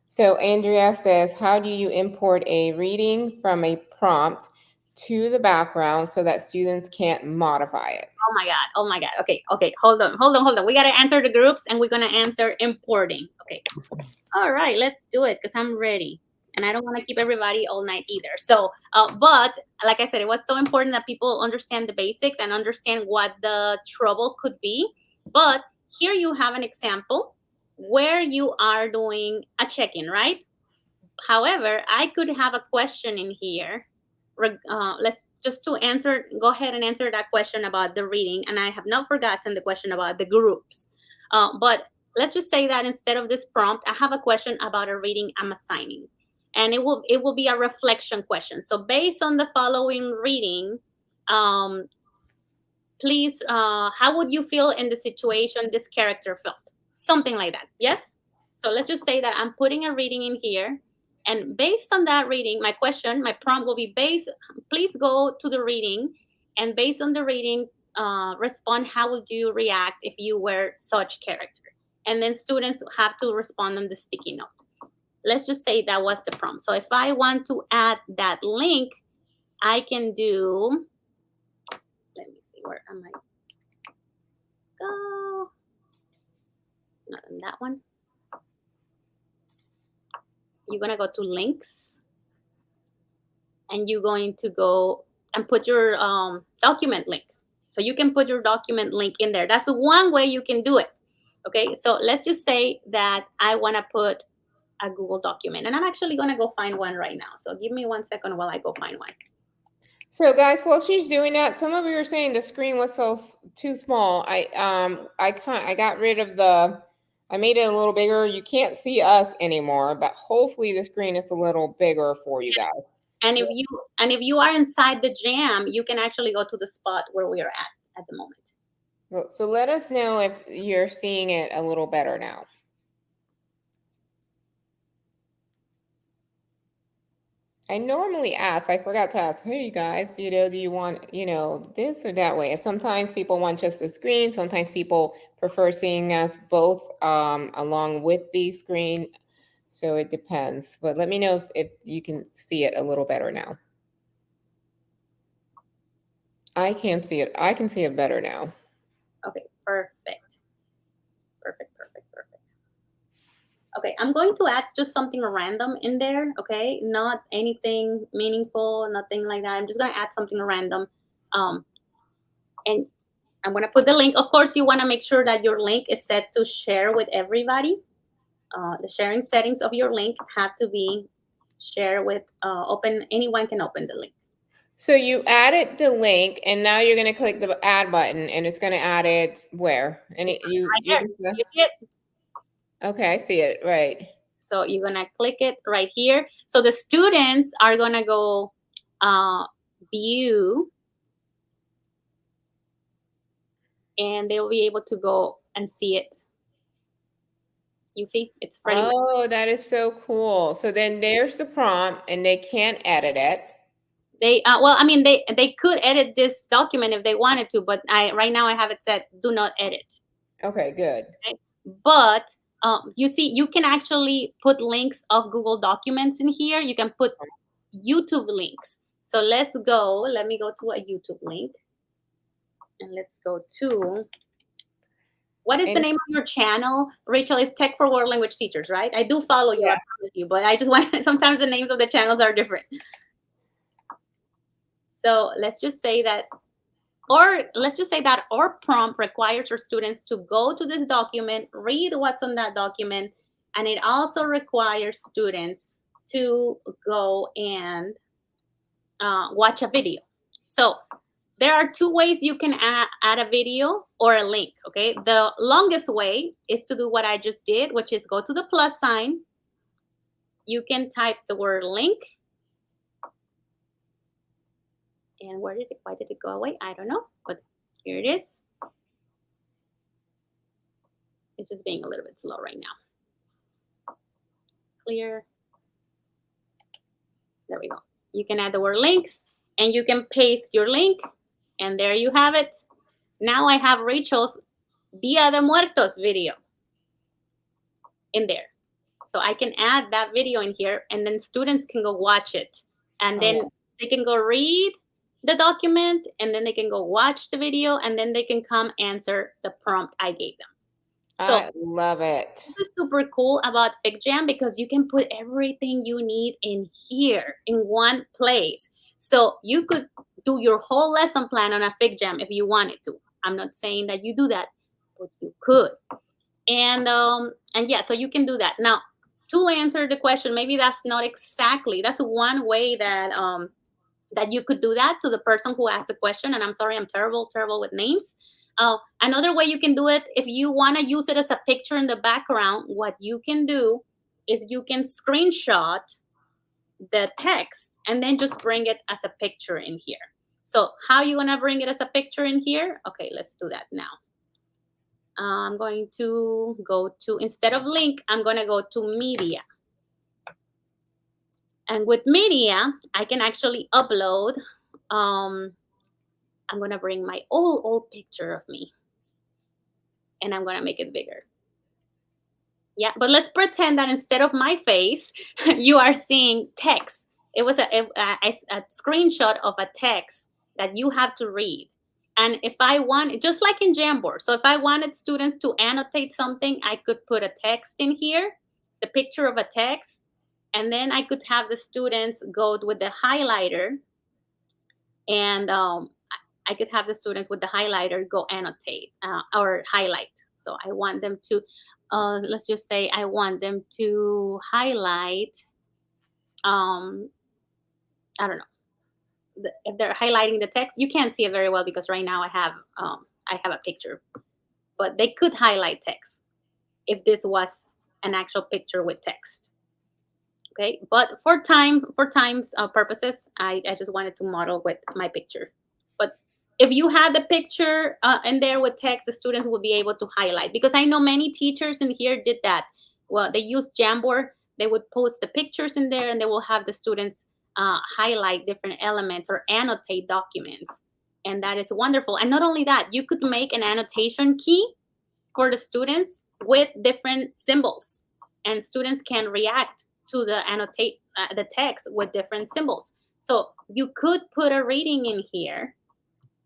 A: So Andrea says, how do you import a reading from a prompt to the background so that students can't modify it?
B: Oh my God. Oh my God. Okay. Okay. Hold on. We gotta answer the groups, and we're gonna answer importing. Okay. All right. Let's do it because I'm ready, and I don't want to keep everybody all night either. So, but like I said, it was so important that people understand the basics and understand what the trouble could be. But here you have an example where you are doing a check-in, right? However, I could have a question in here. Let's just to answer, go ahead and answer that question about the reading. And I have not forgotten the question about the groups. But let's just say that instead of this prompt, I have a question about a reading I'm assigning. And it will be a reflection question. So based on the following reading, um, please, how would you feel in the situation this character felt? Something like that. Yes? So let's just say that I'm putting a reading in here. And based on that reading, my question, my prompt will be please go to the reading. And based on the reading, respond, how would you react if you were such character? And then students have to respond on the sticky note. Let's just say that was the prompt. So if I want to add that link, I can do, let me see, where am I? Go. Not on that one. You're gonna go to links, and you're going to go and put your document link. So you can put your document link in there. That's one way you can do it. Okay, so let's just say that I want to put a Google document, and I'm actually gonna go find one right now. So give me 1 second while I go find one.
A: So guys, while she's doing that, some of you are saying the screen was too small. I got rid of I made it a little bigger. You can't see us anymore, but hopefully the screen is a little bigger for you guys.
B: And if you are inside the jam, you can actually go to the spot where we are at the moment.
A: So let us know if you're seeing it a little better now. I normally ask, I forgot to ask, hey, you guys, do you want, this or that way? And sometimes people want just the screen. Sometimes people prefer seeing us both along with the screen. So it depends. But let me know if you can see it a little better now. I can see it. I can see it better now.
B: Okay, perfect. Okay, I'm going to add just something random in there, okay? Not anything meaningful, nothing like that. I'm just gonna add something random. And I'm gonna put the link. Of course, you wanna make sure that your link is set to share with everybody. The sharing settings of your link have to be share with anyone can open the link.
A: So you added the link, and now you're gonna click the add button, and it's gonna add it where? And you
B: Right there.
A: just
B: You see it?
A: okay, I see it right.
B: So you're gonna click it right here. So the students are gonna go view, and they'll be able to go and see it. You see, it's pretty much.
A: Oh, that is so cool. So then there's the prompt, and they can't edit it.
B: They well, I mean, they could edit this document if they wanted to, but I right now I have it set do not edit.
A: Okay, good.
B: Okay? But you see, you can actually put links of Google Documents in here. You can put YouTube links. So let's go. Let me go to a YouTube link, And let's go to, what is the
A: And
B: name of your channel? Rachel, is Tech for World Language Teachers, right? I do follow you, I
A: yeah,
B: promise you, but I just want, sometimes the names of the channels are different. So let's just say that, or let's just say that our prompt requires our students to go to this document, read what's on that document, and it also requires students to go and watch a video. So there are two ways you can add a video or a link, okay? The longest way is to do what I just did, which is go to the plus sign. You can type the word link. And why did it go away? I don't know, but here it is. It's just being a little bit slow right now. Clear. There we go. You can add the word links and you can paste your link, and there you have it. Now I have Rachel's Dia de Muertos video in there. So I can add that video in here, and then students can go watch it. And then
A: oh,
B: they can go read the document, and then they can go watch the video, and then they can come answer the prompt I gave them. So
A: I love it.
B: this is super cool about Figjam because you can put everything you need in here in one place. So you could do your whole lesson plan on a Figjam if you wanted to. I'm not saying that you do that, but you could. And yeah, so you can do that. Now, to answer the question, maybe that's not exactly, that's one way that that you could do that to the person who asked the question. And I'm sorry, I'm terrible with names. Another way you can do it, if you want to use it as a picture in the background, what you can do is you can screenshot the text and then just bring it as a picture in here. So how you want to bring it as a picture in here? Okay, let's do that now. I'm going to go to, instead of link, I'm going to go to media. And with media, I can actually upload, I'm going to bring my old picture of me, and I'm going to make it bigger. Yeah, but let's pretend that instead of my face, you are seeing text. It was a screenshot of a text that you have to read. And if I want, just like in Jamboard, so if I wanted students to annotate something, I could put a text in here, the picture of a text, and then I could have the students go with the highlighter, and I could have the students with the highlighter go annotate or highlight. So I want them to, let's just say I want them to highlight, I don't know, if they're highlighting the text, you can't see it very well because right now I have a picture, but they could highlight text if this was an actual picture with text. Okay, but for time's purposes, I just wanted to model with my picture. But if you had the picture in there with text, the students will be able to highlight, because I know many teachers in here did that. Well, they used Jamboard. They would post the pictures in there, and they will have the students highlight different elements or annotate documents, and that is wonderful. And not only that, you could make an annotation key for the students with different symbols, and students can react to the annotate the text with different symbols. So you could put a reading in here,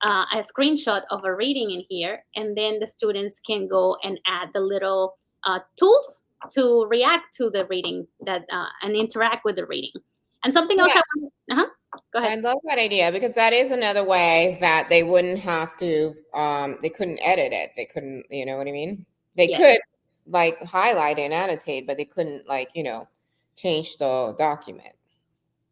B: a screenshot of a reading in here, and then the students can go and add the little tools to react to the reading that and interact with the reading. And something else
A: Yeah,
B: go ahead.
A: I love that idea because that is another way that they wouldn't have to, they couldn't edit it. They couldn't, you know what I mean? They
B: Yes.
A: could like highlight and annotate, but they couldn't like, change the document.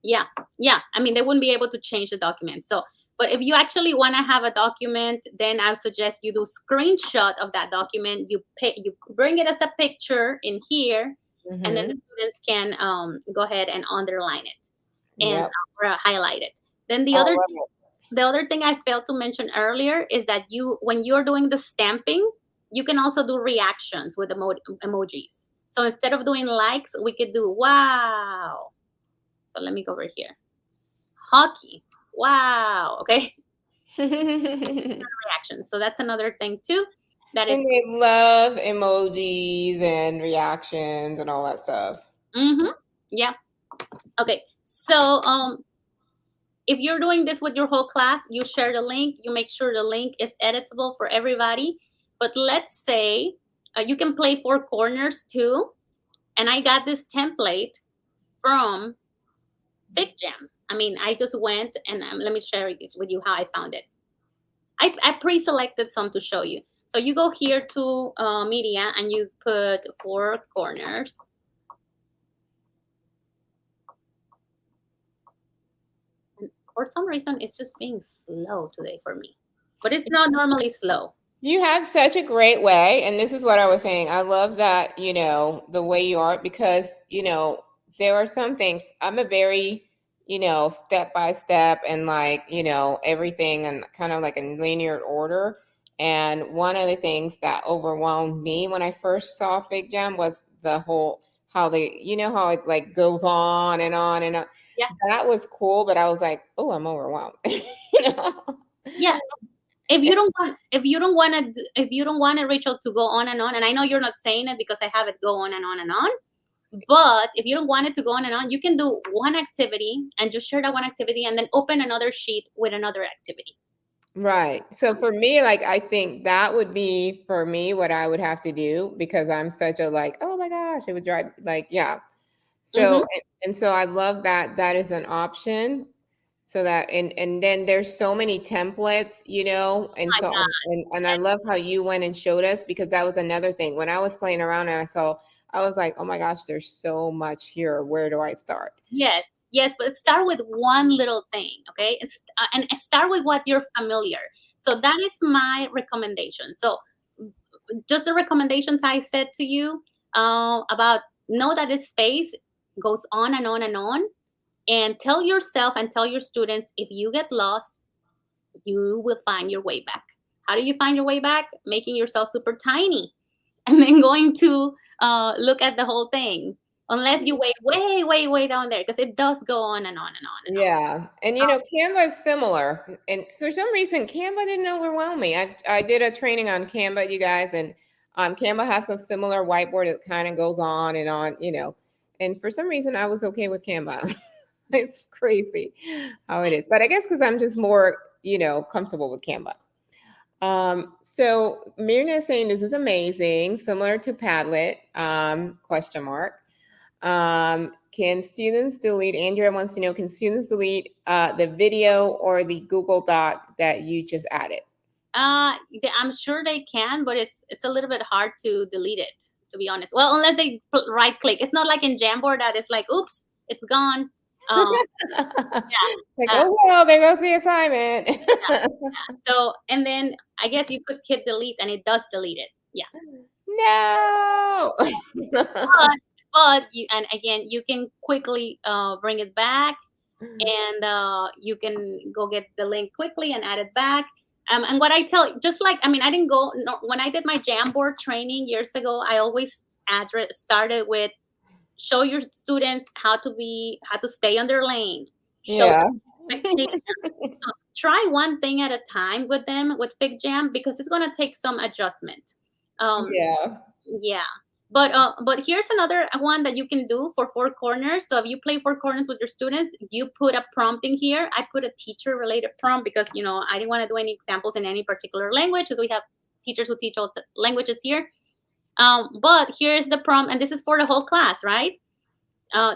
B: Yeah, yeah. I mean, they wouldn't be able to change the document. So, but if you actually want to have a document, then I suggest you do screenshot of that document. You bring it as a picture in here, and then the
A: Mm-hmm.
B: students can go ahead and underline it and
A: Yep.
B: or highlight it. Then
A: I love it.
B: the other thing I failed to mention earlier is that when you're doing the stamping, you can also do reactions with emojis. So instead of doing likes, we could do wow. So let me go over here. Hockey. Wow. Okay.
A: And
B: Reactions. So that's another thing too. That is.
A: they love emojis and reactions and all that stuff.
B: Mm-hmm. Yeah. Okay. So If you're doing this with your whole class, you share the link, you make sure the link is editable for everybody. But let's say you can play four corners too. And I got this template from Figjam. I mean, I just went and let me share it with you how I found it. I pre-selected some to show you. So you go here to media and you put four corners. And for some reason, it's just being slow today for me. But it's not normally slow.
A: You have such a great way, and this is what I was saying. I love that, the way you are because, there are some things I'm a very, step by step and like, everything and kind of like in linear order. And one of the things that overwhelmed me when I first saw Fig Jam was the whole how they, how it like goes on and on and on.
B: Yeah.
A: That was cool, but I was like, oh, I'm overwhelmed. know?
B: Yeah. If you don't want to Rachel to go on, and I know you're not saying it because I have it go on and on and on. But if you don't want it to go on and on, you can do one activity and just share that one activity and then open another sheet with another activity.
A: Right. So for me, like I think that would be for me what I would have to do because I'm such a like, oh my gosh, it would drive like, yeah. So
B: Mm-hmm.
A: and so I love that that is an option. So that and then there's so many templates, and
B: My
A: so
B: God.
A: and I love how you went and showed us because that was another thing. When I was playing around and I was like, oh my gosh, there's so much here. Where do I start?
B: Yes, yes, but start with one little thing, okay? And start with what you're familiar. So that is my recommendation. So just the recommendations I said to you about know that this space goes on and on and on, and tell yourself and tell your students if you get lost, you will find your way back. How do you find your way back? Making yourself super tiny and then going to look at the whole thing. Unless you wait way, way, way down there, because it does go on and on and on and on.
A: Yeah, and Canva is similar, and for some reason, Canva didn't overwhelm me. I did a training on Canva, you guys, and Canva has a similar whiteboard that kind of goes on and on, and for some reason, I was okay with Canva. It's crazy how it is, but I guess because I'm just more, comfortable with Canva. So Mirna is saying this is amazing, similar to Padlet, question mark. Can students delete, Andrea wants to know, can students delete the video or the Google Doc that you just added?
B: I'm sure they can, but it's a little bit hard to delete it, to be honest. Well, unless they right click. It's not like in Jamboard that it's like, oops, it's gone. Um,
A: Like,
B: yeah,
A: oh, well, there goes the assignment.
B: yeah. So, and then I guess you could hit delete, and it does delete it. Yeah.
A: No.
B: But you, and again, you can quickly bring it back, and you can go get the link quickly and add it back. And what I tell, just like, I mean, I didn't go, no, when I did my Jamboard training years ago, I always started with show your students how to stay on their lane, show
A: Yeah.
B: expectations. So try one thing at a time with them with Figjam because it's going to take some adjustment. Um,
A: Yeah.
B: yeah. But here's another one that you can do for four corners. So if you play four corners with your students, you put a prompt in here. I put a teacher related prompt because I didn't want to do any examples in any particular language, as we have teachers who teach all the languages here. But here's the prompt, and this is for the whole class, right?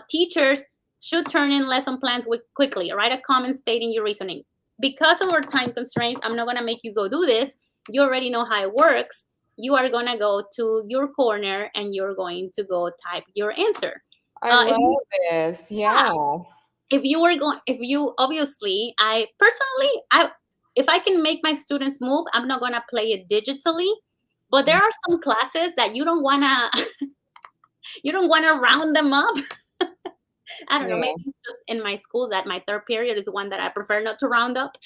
B: Teachers should turn in lesson plans quickly. Write a comment stating your reasoning. Because of our time constraint, I'm not going to make you go do this. You already know how it works. You are going to go to your corner and you're going to go type your answer.
A: I
B: If
A: love
B: you,
A: this.
B: yeah,
A: Yeah.
B: if you obviously, I personally, if I can make my students move, I'm not going to play it digitally. But there are some classes that you don't want to you don't want to round them up. I don't know. Maybe
A: Yeah.
B: it's just in my school that my third period is the one that I prefer not to round up.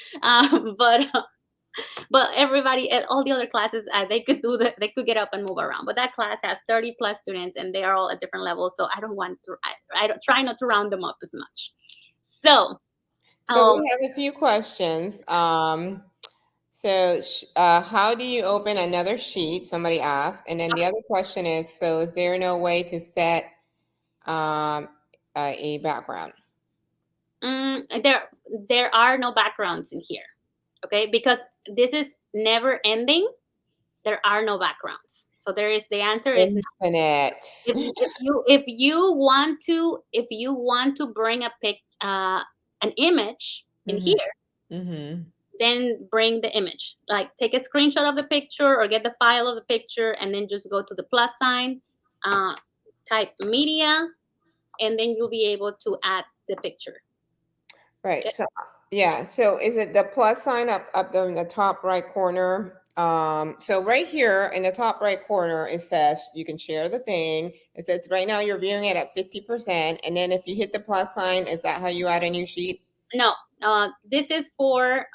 B: But everybody at all the other classes, they could get up and move around. But that class has 30 plus students, and they are all at different levels. So I don't want to. I don't try not to round them up as much. So
A: So
B: um,
A: we have a few questions. How do you open another sheet? Somebody asked. And then the other question is, so is there no way to set um, a background?
B: There are no backgrounds in here, okay? Because this is never ending. There are no backgrounds. So there is, the answer is no.
A: Infinite.
B: If you want to bring an image in
A: Mm-hmm.
B: here,
A: Mm-hmm.
B: then bring the image. Like take a screenshot of the picture or get the file of the picture, and then just go to the plus sign, uh, type media, and then you'll be able to add the picture.
A: Right.
B: Okay?
A: So yeah. So is it the plus sign up there in the top right corner? So right here in the top right corner, it says you can share the thing. It says right now you're viewing it at 50%. And then if you hit the plus sign, is that how you add a new sheet?
B: No, this is for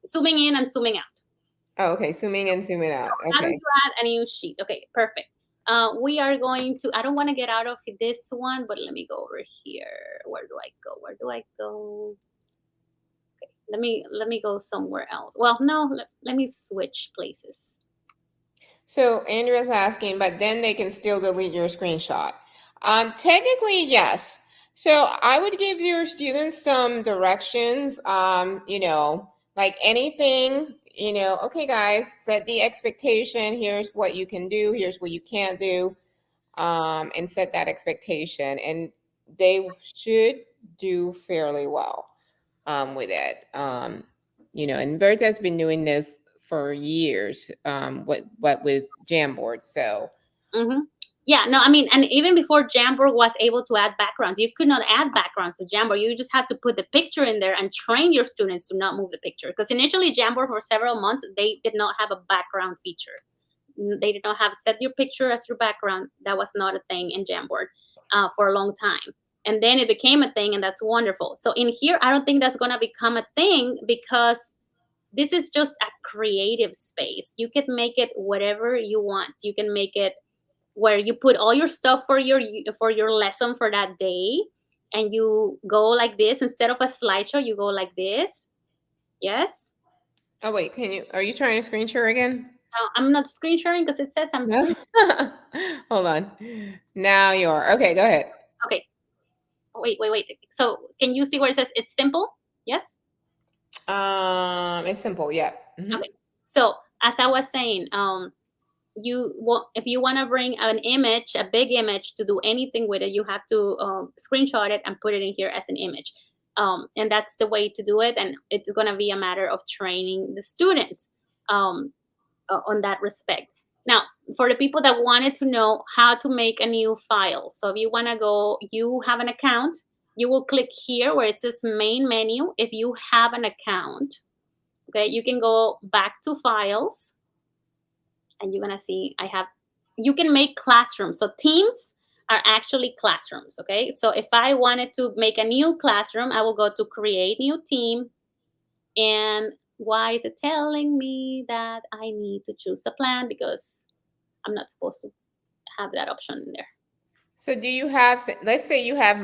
B: zooming in and zooming out.
A: Oh, okay. Zooming in, zooming out.
B: How do
A: Okay.
B: you add a new sheet? Okay, perfect. We are going to, I don't want to get out of this one, but let me go over here. Where do I go? Where do I go? Let me go somewhere else. Well, no, let me switch places.
A: So Andrea's asking, but then they can still delete your screenshot. Technically, yes. So I would give your students some directions. Like anything, okay, guys, set the expectation. Here's what you can do. Here's what you can't do. And set that expectation. And they should do fairly well with it. And Bertha's been doing this for years. What with Jamboard. So
B: Hmm. Yeah, no, I mean, and even before Jamboard was able to add backgrounds, you could not add backgrounds to Jamboard. You just had to put the picture in there and train your students to not move the picture. Because initially, Jamboard for several months they did not have a background feature. They did not have set your picture as your background. That was not a thing in Jamboard for a long time. And then it became a thing, and that's wonderful. So in here, I don't think that's gonna become a thing because this is just a creative space. You can make it whatever you want. You can make it where you put all your stuff for your lesson for that day, and you go like this instead of a slideshow. You go like this. Yes.
A: oh wait, are you trying to screen share again?
B: I'm not screen sharing because it says I'm
A: No.
B: screen.
A: Hold on. Now you're okay, go ahead.
B: Okay. Wait. So can you see where it says it's simple? Yes.
A: It's simple, yeah.
B: Okay. So as I was saying, if you want to bring an image, a big image, to do anything with it, you have to screenshot it and put it in here as an image. And that's the way to do it. And it's going to be a matter of training the students um, on that respect. Now, for the people that wanted to know how to make a new file, so if you want to go, you have an account, you will click here where it says main menu. If you have an account, okay, you can go back to files, and you're gonna see you can make classrooms. So teams are actually classrooms. Okay, so if I wanted to make a new classroom, I will go to create new team. And why is it telling me that I need to choose a plan? Because I'm not supposed to have that option in there.
A: So do you have, let's say you have,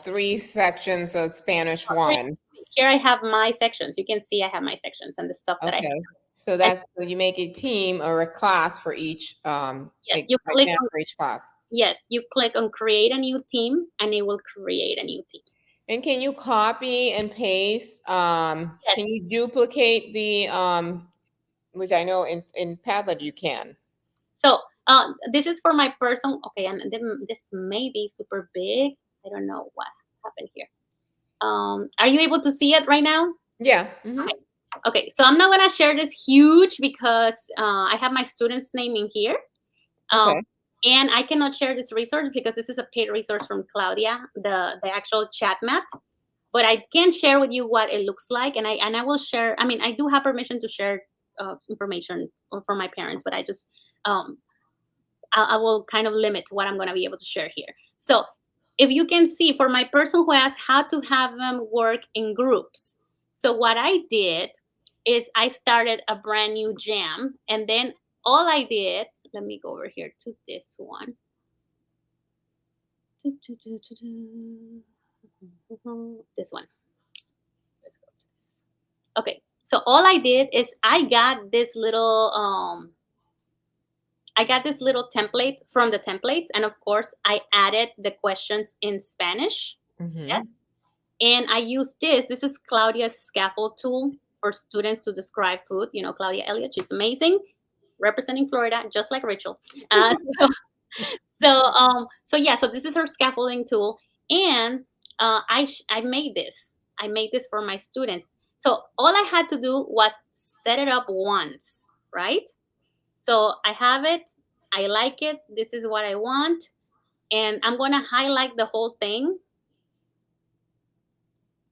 A: three sections of Spanish
B: Okay,
A: one.
B: here I have my sections. You can see I have my sections and the stuff that I have.
A: Okay. So
B: And
A: so you make a team or a class for each,
B: yes,
A: like right now for each class.
B: you click on create a new team, and it will create a new team.
A: And can you copy and paste? Can
B: Yes.
A: you duplicate which I know in Padlet you can.
B: So this is for my person. Okay, and then this may be super big. I don't know what happened here. Are you able to see it right now?
A: Yeah. Mm-hmm.
B: Okay. Okay, so I'm not gonna share this huge because I have my students' name in here, um,
A: Okay.
B: and I cannot share this resource because this is a paid resource from Claudia, the actual chat mat. But I can share with you what it looks like, and I will share. I mean, I do have permission to share information from my parents, but um, I will kind of limit what I'm going to be able to share here. So if you can see, for my person who asked how to have them work in groups. So what I did is I started a brand new jam, and then all I did, let me go over here to this one. This one. Let's go to this. Okay. So all I did is I got this little template from the templates, and of course, I added the questions in Spanish.
A: Mm-hmm.
B: Yes. And I use this. This is Claudia's scaffold tool for students to describe food. You know, Claudia Elliott, she's amazing, representing Florida, just like Rachel. Uh, so, so yeah, so this is her scaffolding tool. And I made this. I made this for my students. So all I had to do was set it up once, right? So I have it. I like it. This is what I want. And I'm going to highlight the whole thing.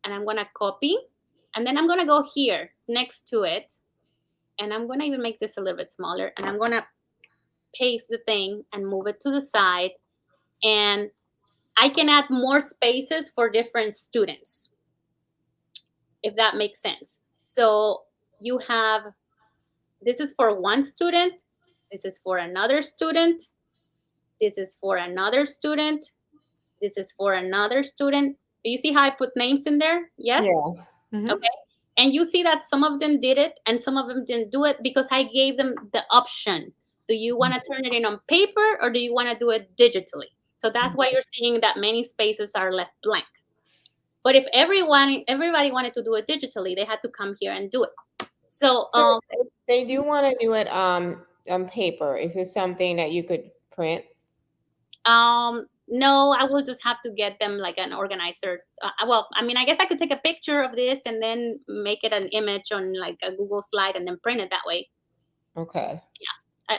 B: And I'm going to copy. And then I'm going to go here next to it. And I'm going to even make this a little bit smaller. And I'm going to paste the thing and move it to the side. And I can add more spaces for different students, if that makes sense. So you have, this is for one student. This is for another student. This is for another student. This is for another student. Do you see how I put names in there? Yes?
A: Yeah. Hmm.
B: Okay. And you see that some of them did it and some of them didn't do it because I gave them the option. Do you want to turn it in on paper or do you want to do it digitally? So that's why you're seeing that many spaces are left blank. But if everybody wanted to do it digitally, they had to come here and do it. So
A: So if they do want to do it on paper, is this something that you could print?
B: no, I will just have to get them like an organizer. Well, I mean, I guess I could take a picture of this and then make it an image on like a Google slide and then print it that way.
A: Okay.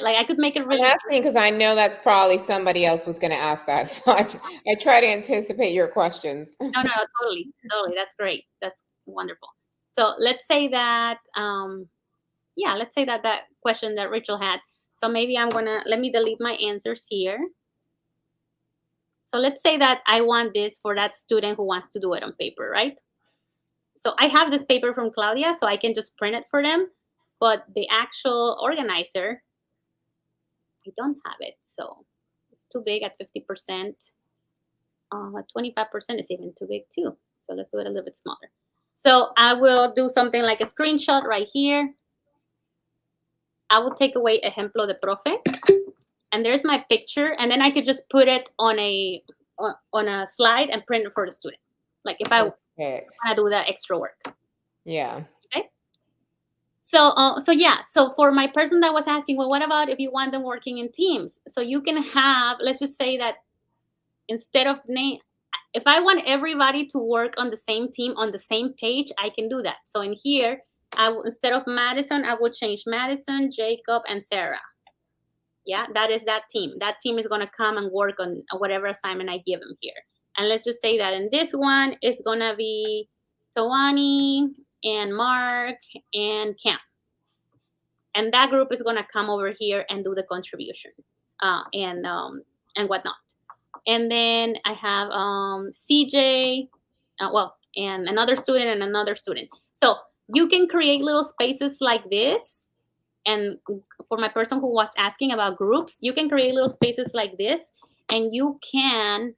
B: Like I could make it
A: I'm
B: really.
A: asking because I know that's probably somebody else was going to ask that. So I try to anticipate your questions.
B: No, no, no, totally, totally. That's great. That's wonderful. So let's say that, yeah, let's say that that question that Rachel had. So maybe I'm gonna let me delete my answers here. So let's say that I want this for that student who wants to do it on paper, right? So I have this paper from Claudia, so I can just print it for them. But the actual organizer, I don't have it, so it's too big at 50%. 25% is even too big too. So let's do it a little bit smaller. So I will do something like a screenshot right here. I will take away ejemplo de profe, and there's my picture, and then I could just put it on a slide and print it for the student. Like if I want
A: Perfect.
B: to do that extra work.
A: Yeah.
B: Okay. So yeah. So for my person that was asking, well, what about if you want them working in teams? So you can have, let's just say that instead of name, if I want everybody to work on the same team on the same page, I can do that. So in here, instead of Madison, I will change Madison, Jacob, and Sarah. Yeah, that is that team. That team is going to come and work on whatever assignment I give them here. And let's just say that in this one, it's going to be Tawani and Mark and Cam. And that group is going to come over here and do the contribution and whatnot. And then I have CJ, and another student and another student. So you can create little spaces like this. And for my person who was asking about groups, you can create little spaces like this, and you can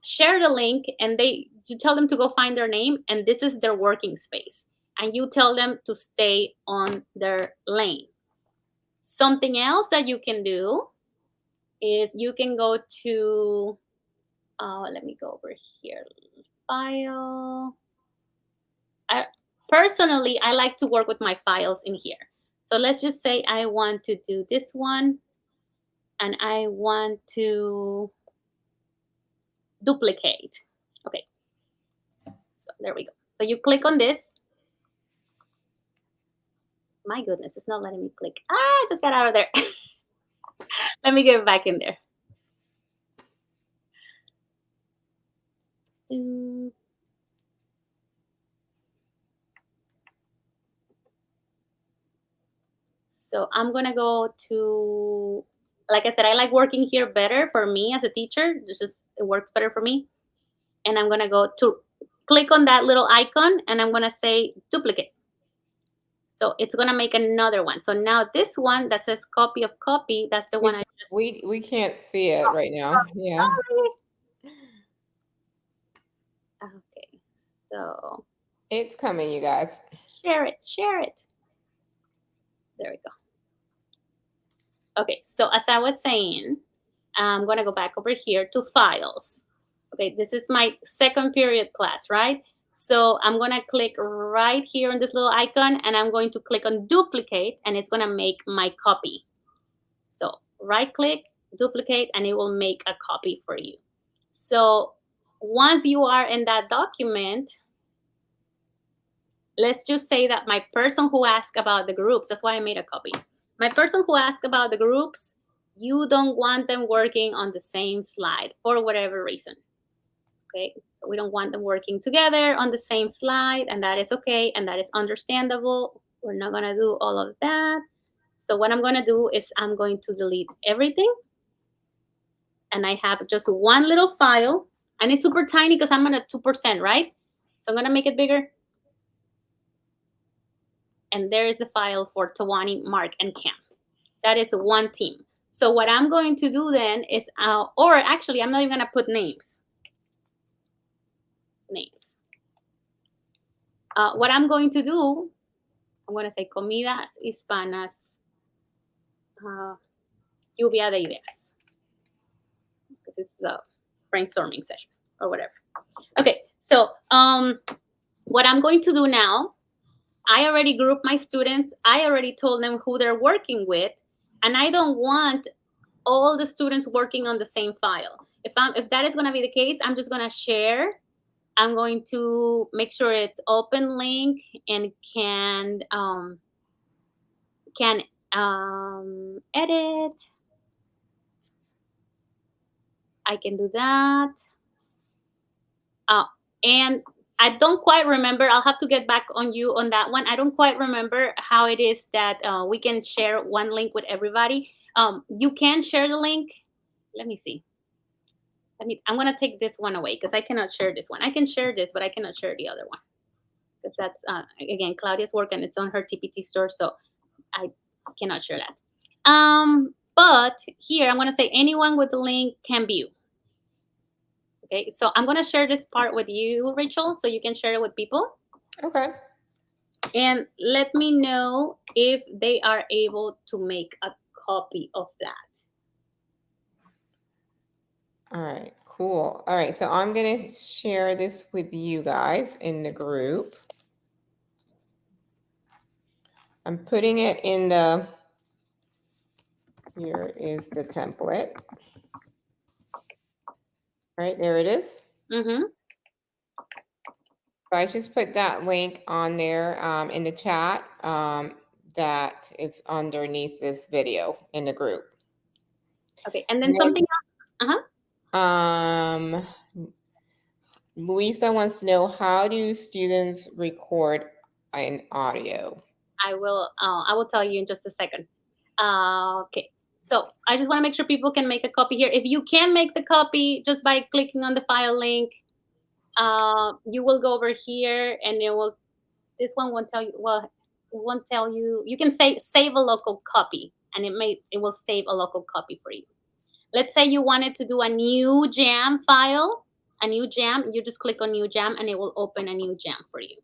B: share the link, and you tell them to go find their name, and this is their working space, and you tell them to stay on their lane. Something else that you can do is you can go to let me go over here, file. Personally, I like to work with my files in here. So let's just say I want to do this one and I want to duplicate. Okay, so there we go. So you click on this. My goodness, it's not letting me click. I just got out of there. Let me get back in there. So I'm gonna go to, like I said, I like working here better for me as a teacher. It works better for me. And I'm gonna go to click on that little icon and I'm gonna say duplicate. So it's gonna make another one. So now this one that says copy of copy, that's the one
A: It's,
B: I just.
A: we can't see it right now. Yeah.
B: Sorry. Okay, so
A: It's coming, you guys.
B: share it, share it. There we go. Okay, so as I was saying, I'm gonna go back over here to files. Okay, this is my second period class, right? So I'm gonna click right here on this little icon and I'm going to click on duplicate and it's gonna make my copy. So right click, duplicate, and it will make a copy for you. So once you are in that document, let's just say that my person who asked about the groups, that's why I made a copy. My person who asked about the groups, you don't want them working on the same slide for whatever reason. Okay, so we don't want them working together on the same slide, and that is okay, and that is understandable. We're not gonna do all of that. So what I'm gonna do is I'm going to delete everything, and I have just one little file, and it's super tiny because I'm at 2%, right? So I'm gonna make it bigger, and there is a file for Tawani, Mark, and Cam. That is one team. So what I'm going to do then is, or actually, I'm not even gonna put names. Names. What I'm going to do, I'm going to say comidas hispanas, lluvia de ideas, because it's a brainstorming session or whatever. Okay, so what I'm going to do now, I already grouped my students. I already told them who they're working with, and I don't want all the students working on the same file. If that is going to be the case, I'm just going to share. I'm going to make sure it's open link and can edit. I can do that. And I don't quite remember. I'll have to get back on you on that one. I don't quite remember how it is that we can share one link with everybody. You can share the link. Let me see. I'm going to take this one away because I cannot share this one. I can share this, but I cannot share the other one because that's, again, Claudia's work and it's on her TPT store. So I cannot share that. But here I'm going to say anyone with the link can view. Okay, so I'm going to share this part with you, Rachel, so you can share it with people.
A: Okay.
B: And let me know if they are able to make a copy of that.
A: All right, cool. All right, so I'm going to share this with you guys in the group. I'm putting it in the, here is the template. Right, there it is.
B: Mm-hmm.
A: So I just put that link on there in the chat that is underneath this video in the group.
B: Okay, and then something else.
A: Luisa wants to know, how do students record an audio?
B: I will tell you in just a second. Okay, so I just want to make sure people can make a copy here. If you can make the copy just by clicking on the file link, you will go over here and it will. This one won't tell you. Well, it won't tell you. You can say save a local copy, and it will save a local copy for you. Let's say you wanted to do a new jam file, a new jam. You just click on new jam, and it will open a new jam for you.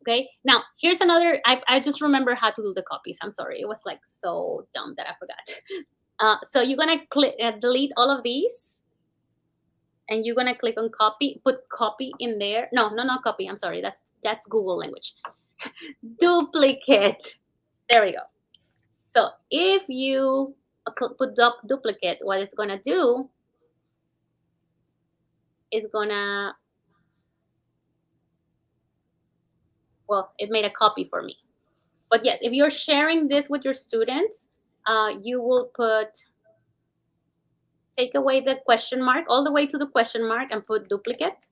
B: Okay, now here's another. I just remember how to do the copies. I'm sorry, it was like so dumb that I forgot. So you're gonna click delete all of these, and you're gonna click on copy. Put copy in there. No, not copy. I'm sorry. That's Google language. Duplicate. There we go. So if you put duplicate, what it's gonna do is gonna, well, it made a copy for me. But yes, if you're sharing this with your students, you will take away the question mark all the way to the question mark and put duplicate.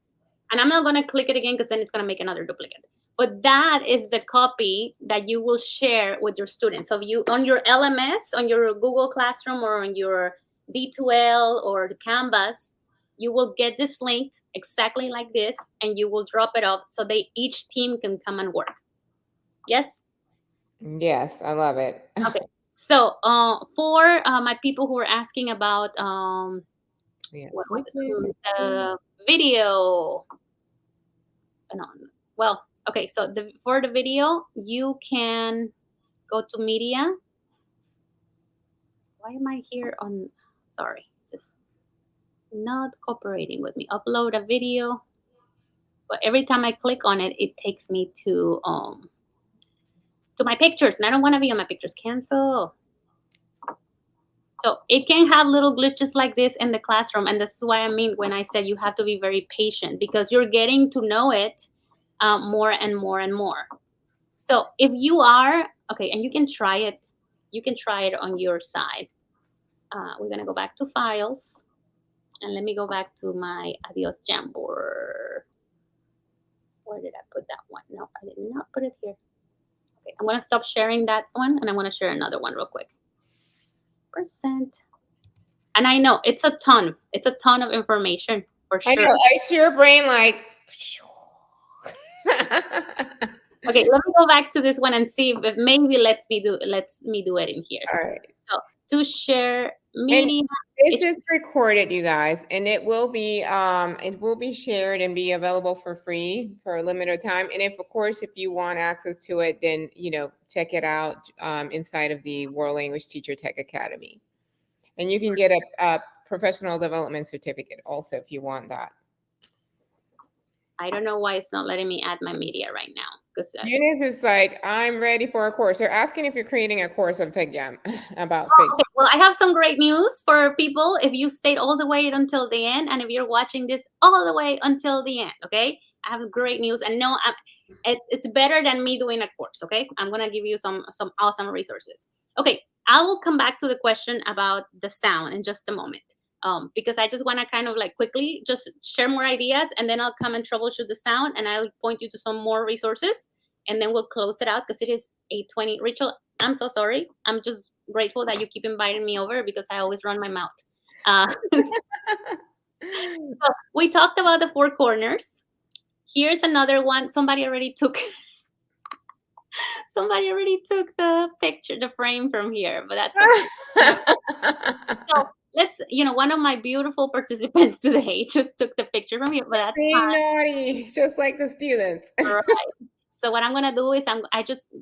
B: And I'm not going to click it again because then it's going to make another duplicate. But that is the copy that you will share with your students. So you on your LMS, on your Google Classroom, or on your D2L or the Canvas, you will get this link exactly like this, and you will drop it off so each team can come and work. Yes?
A: Yes, I love it.
B: Okay. So for my people who are asking about
A: Yeah.
B: what was it? The video. No, well, okay. So for the video, you can go to media. Why am I here on? Sorry, just not cooperating with me. Upload a video, but every time I click on it, it takes me to my pictures, and I don't want to be on my pictures. Cancel. So it can have little glitches like this in the classroom, and this is why I mean when I said you have to be very patient because you're getting to know it more and more and more. So if you are okay, and you can try it on your side. We're gonna go back to files, and let me go back to my Adios Jamboard. Where did I put that one? No, I did not put it here. Okay, I'm gonna stop sharing that one, and I'm gonna share another one real quick. Percent. And I know it's a ton. It's a ton of information for
A: I
B: sure.
A: know. I see your brain like.
B: Okay, let me go back to this one and see if maybe let's me do it in here.
A: All right.
B: So to share
A: And
B: media,
A: this is recorded, you guys, and it will be shared and be available for free for a limited time. And if, of course, if you want access to it, then check it out inside of the World Language Teacher Tech Academy. And you can get a professional development certificate also if you want that.
B: I don't know why it's not letting me add my media right now. Because
A: Eunice is like, I'm ready for a course. They're asking if you're creating a course on Figjam about Figjam.
B: okay, well, I have some great news for people if you stayed all the way until the end, and if you're watching this all the way until the end. Okay, I have great news, and no, it's better than me doing a course. Okay, I'm gonna give you some awesome resources. Okay, I will come back to the question about the sound in just a moment. Because I just want to kind of like quickly just share more ideas, and then I'll come and troubleshoot the sound, and I'll point you to some more resources, and then we'll close it out because it is 8:20. Rachel, I'm so sorry. I'm just grateful that you keep inviting me over because I always run my mouth. So we talked about the four corners. Here's another one. Somebody already took the picture, the frame from here, but that's okay. So let's, one of my beautiful participants today just took the picture from here, but that's
A: Being
B: fine.
A: naughty, just like the students.
B: Right. So what I'm gonna do is I just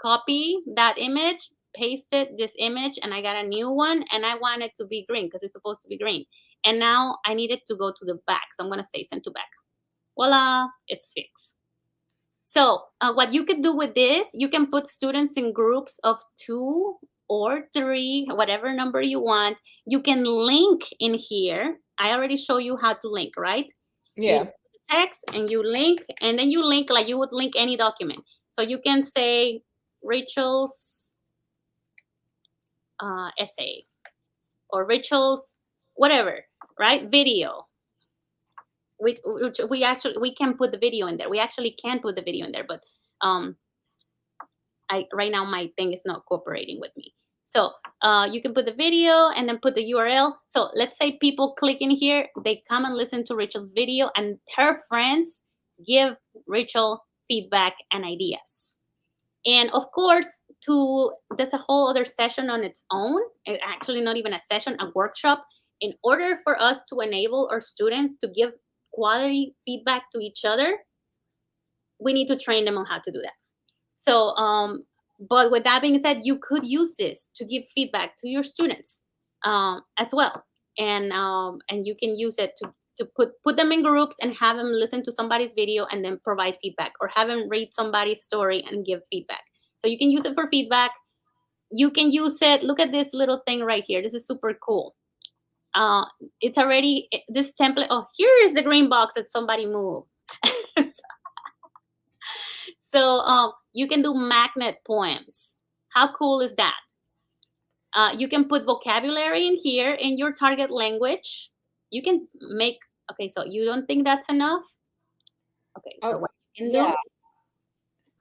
B: copy that image, pasted this image, and I got a new one, and I want it to be green because it's supposed to be green. And now I need it to go to the back, so I'm gonna say send to back. Voila, it's fixed. So what you could do with this, you can put students in groups of 2 or 3, whatever number you want. You can link in here. I already show you how to link, right? You
A: Yeah.
B: text and you link, and then you link like you would link any document. So you can say Rachel's essay or Rachel's whatever, right? Video. Which we can put the video in there. We actually can put the video in there, but I right now my thing is not cooperating with me. So you can put the video and then put the URL. So let's say people click in here, they come and listen to Rachel's video, and her friends give Rachel feedback and ideas. And of course, there's a whole other session on its own. Actually, not even a session, a workshop. In order for us to enable our students to give quality feedback to each other, we need to train them on how to do that. So, but with that being said, you could use this to give feedback to your students as well, and you can use it to put them in groups and have them listen to somebody's video and then provide feedback, or have them read somebody's story and give feedback. So you can use it for feedback. You can use it. Look at this little thing right here. This is super cool. It's already this template. Oh, here is the green box that somebody moved. So you can do magnet poems. How cool is that? You can put vocabulary in here in your target language. You can make, okay, so you don't think that's enough? Okay, so what you can do,
A: Yeah.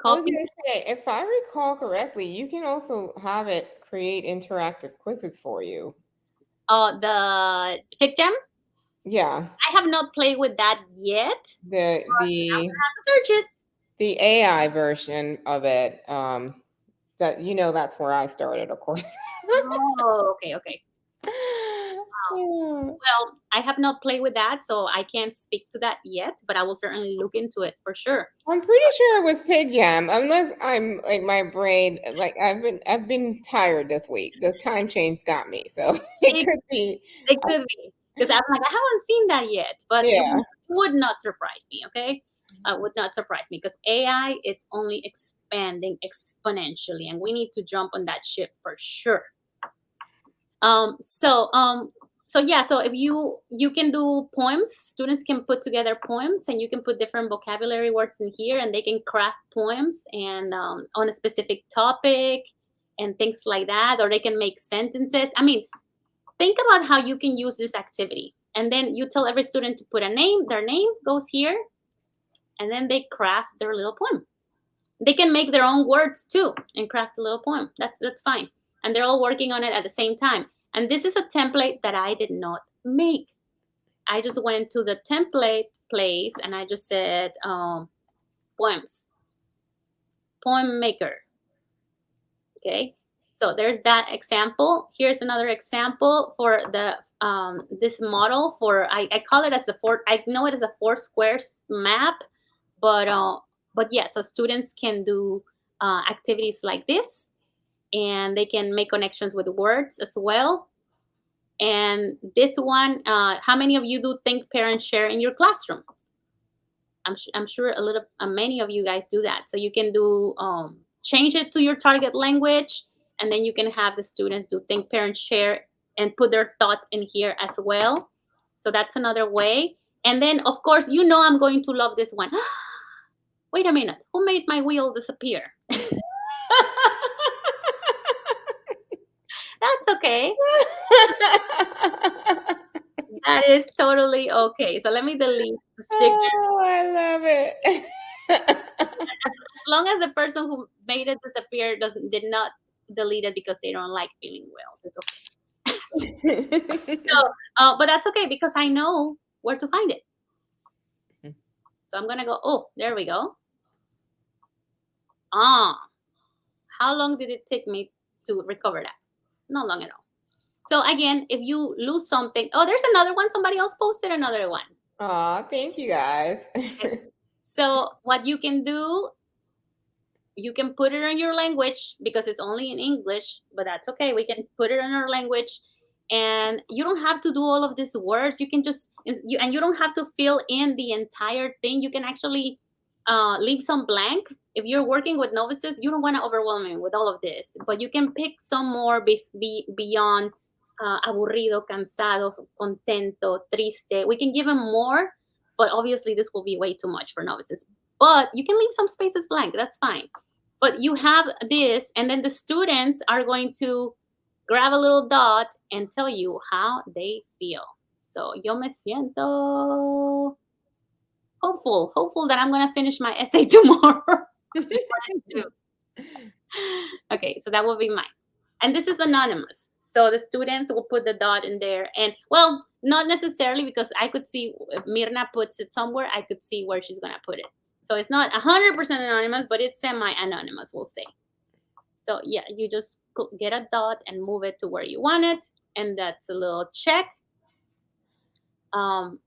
A: I was
B: copy.
A: going to say, if I recall correctly, you can also have it create interactive quizzes for you.
B: The Figjam.
A: Yeah.
B: I have not played with that yet.
A: The
B: I'm
A: the
B: gonna have to search it.
A: the AI version of it, that's where I started, of course.
B: Oh, okay.
A: Yeah.
B: Well, I have not played with that, so I can't speak to that yet, but I will certainly look into it for sure.
A: I'm pretty sure it was Figjam, unless I'm like my brain, like I've been tired this week. The time change got me, so it
B: It,
A: could be.
B: it could be. Because I'm like, I haven't seen that yet, but it
A: Yeah.
B: would not surprise me. Okay, would not surprise me because AI it's only expanding exponentially, and we need to jump on that ship for sure. Um, so um, so yeah, so if you can do poems, students can put together poems, and you can put different vocabulary words in here, and they can craft poems and on a specific topic and things like that, or they can make sentences. I mean, think about how you can use this activity, and then you tell every student to put a name. Their name goes here, and then they craft their little poem. They can make their own words too and craft a little poem. That's fine. And they're all working on it at the same time. And this is a template that I did not make. I just went to the template place and I just said poems, poem maker. Okay. So there's that example. Here's another example for the this model for I call it as a four. I know it as a four squares map, but yeah. So students can do activities like this, and they can make connections with words as well. And this one, how many of you do think parents share in your classroom? I'm sure a little, many of you guys do that. So you can do change it to your target language, and then you can have the students do think, parents, share, and put their thoughts in here as well. So that's another way. And then, of course, you know I'm going to love this one. Wait a minute, who made my wheel disappear? That's okay. That is totally okay. So let me delete the sticker.
A: Oh, I love it.
B: As long as the person who made it disappear did not delete it because they don't like feeling whales, it's okay. So, but that's okay because I know where to find it. So I'm gonna go. Oh, there we go. Ah, how long did it take me to recover that? Not long at all. So again, if you lose something, oh, there's another one. Somebody else posted another one.
A: Aw, thank you guys.
B: So what you can do, you can put it in your language because it's only in English, but that's okay. We can put it in our language, and you don't have to do all of these words. You can just and you don't have to fill in the entire thing. You can actually leave some blank. If you're working with novices, you don't want to overwhelm them with all of this, but you can pick some more beyond aburrido, cansado, contento, triste. We can give them more, but obviously this will be way too much for novices. But you can leave some spaces blank. That's fine. But you have this, and then the students are going to grab a little dot and tell you how they feel. So yo me siento hopeful that I'm gonna finish my essay tomorrow. Okay, so that will be mine. And this is anonymous. So the students will put the dot in there. And well, not necessarily because I could see if Mirna puts it somewhere, I could see where she's going to put it. So it's not 100% anonymous, but it's semi anonymous, we'll say. So yeah, you just get a dot and move it to where you want it. And that's a little check. And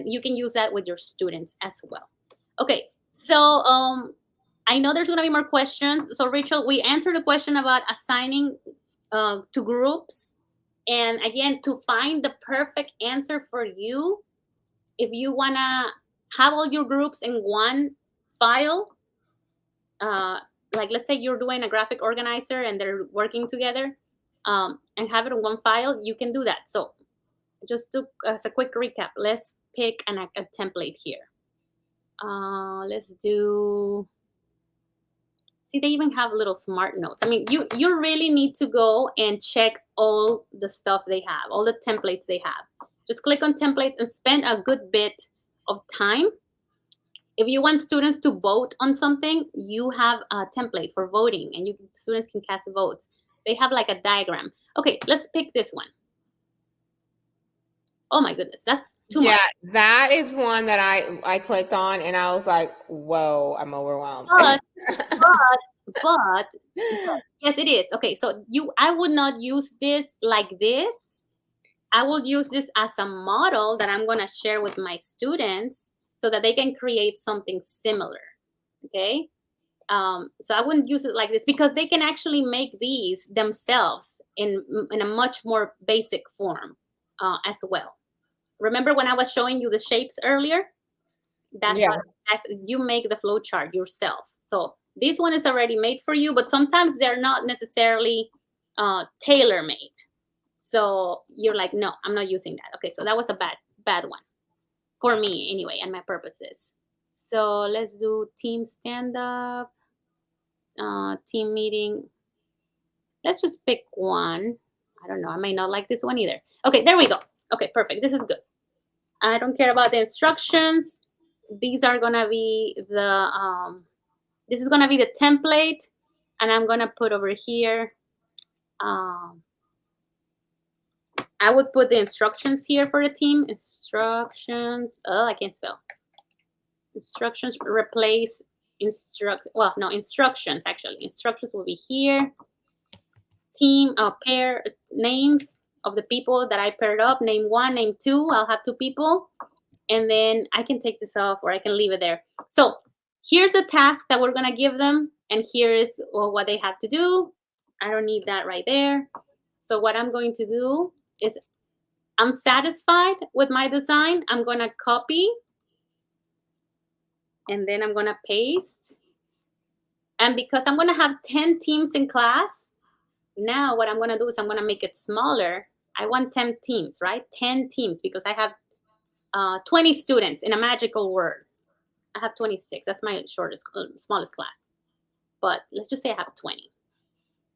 B: you can use that with your students as well. Okay, so I know there's going to be more questions. So Rachel, we answered the question about assigning to groups. And again, to find the perfect answer for you, if you want to have all your groups in one file, like let's say you're doing a graphic organizer and they're working together, and have it in one file, you can do that. So just to as a quick recap, let's pick a template here. Let's do. See, they even have little smart notes. I mean, you really need to go and check all the stuff they have, all the templates they have. Just click on templates and spend a good bit of time. If you want students to vote on something, you have a template for voting, and students can cast votes. They have like a diagram. Okay, let's pick this one. Oh my goodness, that's too much.
A: Yeah, that is one that I clicked on and I was like, whoa, I'm overwhelmed.
B: But yes, it is. Okay, so I would not use this like this. I will use this as a model that I'm going to share with my students so that they can create something similar. Okay. So I wouldn't use it like this because they can actually make these themselves in a much more basic form as well. Remember when I was showing you the shapes earlier? That's
A: Yeah.
B: how you make the flow chart yourself. So this one is already made for you, but sometimes they're not necessarily tailor made. So you're like, no, I'm not using that. Okay, so that was a bad one for me anyway, and my purposes. So let's do team stand up, team meeting. Let's just pick one. I don't know. I may not like this one either. Okay, there we go. Okay, perfect. This is good. I don't care about the instructions. These are gonna be this is gonna be the template, and I'm gonna put over here. Um, I would put the instructions here for the team. Instructions. Oh, I can't spell. Instructions replace instruct. Well, no, instructions actually. Instructions will be here. Team pair names of the people that I paired up. Name one, name two. I'll have two people, and then I can take this off or I can leave it there. So here's a task that we're gonna give them, and here is what they have to do. I don't need that right there. So what I'm going to do is I'm satisfied with my design. I'm gonna copy, and then I'm gonna paste. And because I'm gonna have 10 teams in class, now what I'm gonna do is I'm gonna make it smaller. I want 10 teams, right? 10 teams because I have 20 students in a magical word. I have 26. That's my smallest class. But let's just say I have 20.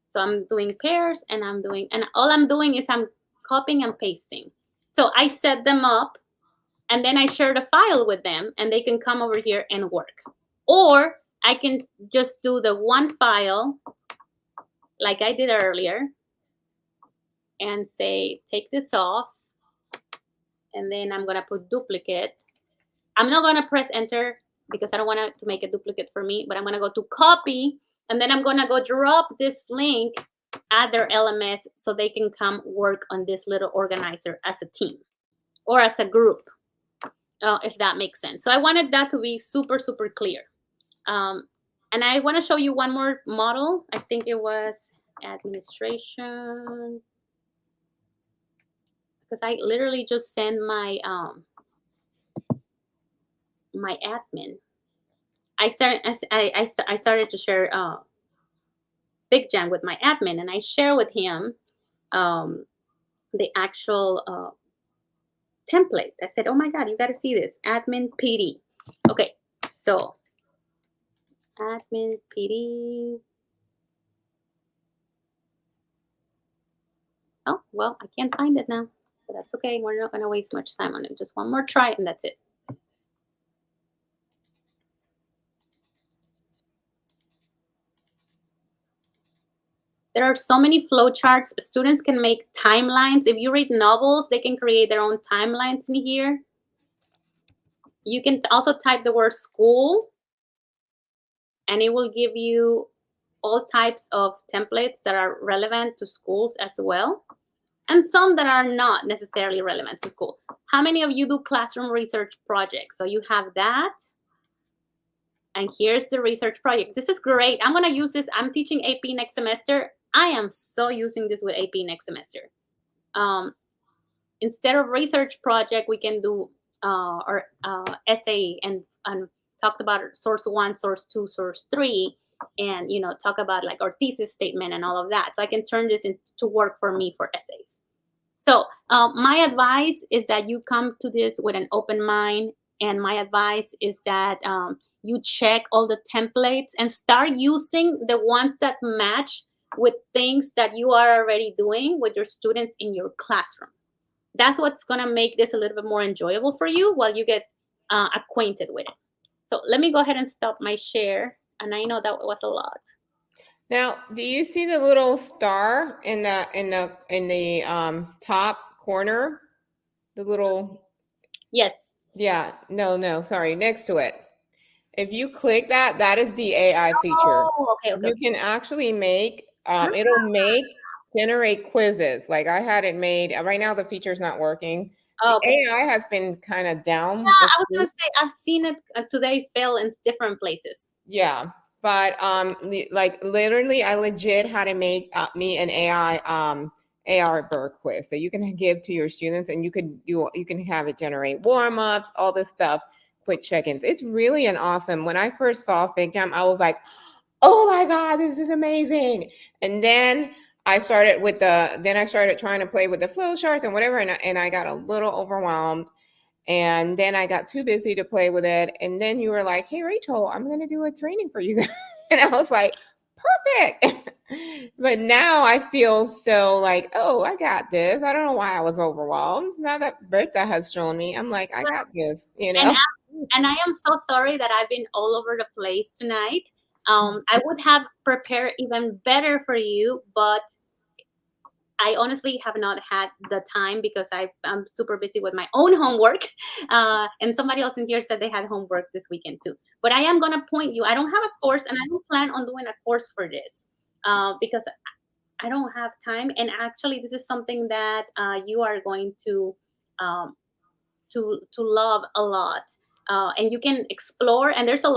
B: So I'm doing pairs and all I'm doing is I'm copying and pasting. So I set them up and then I share the file with them and they can come over here and work. Or I can just do the one file like I did earlier and say, take this off. And then I'm going to put duplicate. I'm not going to press enter because I don't want to make a duplicate for me, but I'm going to go to copy, and then I'm going to go drop this link at their LMS so they can come work on this little organizer as a team or as a group, if that makes sense. So I wanted that to be super, super clear. And I want to show you one more model. I think it was administration, because I literally just sent my my admin. I started to share Figjam with my admin, and I share with him the actual template. I said, "Oh my God, you got to see this admin PD." Okay, so admin PD. Oh well, I can't find it now, but that's okay. We're not going to waste much time on it. Just one more try, and that's it. There are so many flowcharts. Students can make timelines. If you read novels, they can create their own timelines in here. You can also type the word school, and it will give you all types of templates that are relevant to schools as well, and some that are not necessarily relevant to school. How many of you do classroom research projects? So you have that. And here's the research project. This is great. I'm going to use this. I'm teaching AP next semester. I am so using this with AP next semester. Instead of research project, we can do our essay and talk about source one, source two, source three, and talk about like our thesis statement and all of that. So I can turn this into work for me for essays. So my advice is that you come to this with an open mind, and my advice is that you check all the templates and start using the ones that match with things that you are already doing with your students in your classroom. That's what's going to make this a little bit more enjoyable for you while you get acquainted with it. So let me go ahead and stop my share. And I know that was a lot.
A: Now, do you see the little star in the top corner? The little
B: Yes.
A: Yeah, no, sorry, next to it. If you click that, that is the AI feature.
B: Oh, okay.
A: You can actually make it'll generate quizzes. Like I had it made. Right now the feature's not working.
B: Oh, okay.
A: AI has been kind of down.
B: Yeah, I was gonna say I've seen it today fail in different places.
A: Yeah, but like literally, I legit had to make me an AI AR quiz that you can give to your students, and you can have it generate warm-ups, all this stuff, quick check-ins. It's really an awesome. When I first saw Figjam, I was like, oh my God, this is amazing. And then I started trying to play with the flow charts and whatever, and I got a little overwhelmed. And then I got too busy to play with it. And then you were like, hey, Rachel, I'm going to do a training for you guys. And I was like, perfect. But now I feel so like, oh, I got this. I don't know why I was overwhelmed. Now that Bertha has shown me, I'm like, I got this, you
B: And
A: know?
B: and I am so sorry that I've been all over the place tonight. I would have prepared even better for you, but I honestly have not had the time because I'm super busy with my own homework. And somebody else in here said they had homework this weekend too. But I am going to point you. I don't have a course, and I don't plan on doing a course for this because I don't have time. And actually, this is something that you are going um, to love a lot. And you can explore. And there's a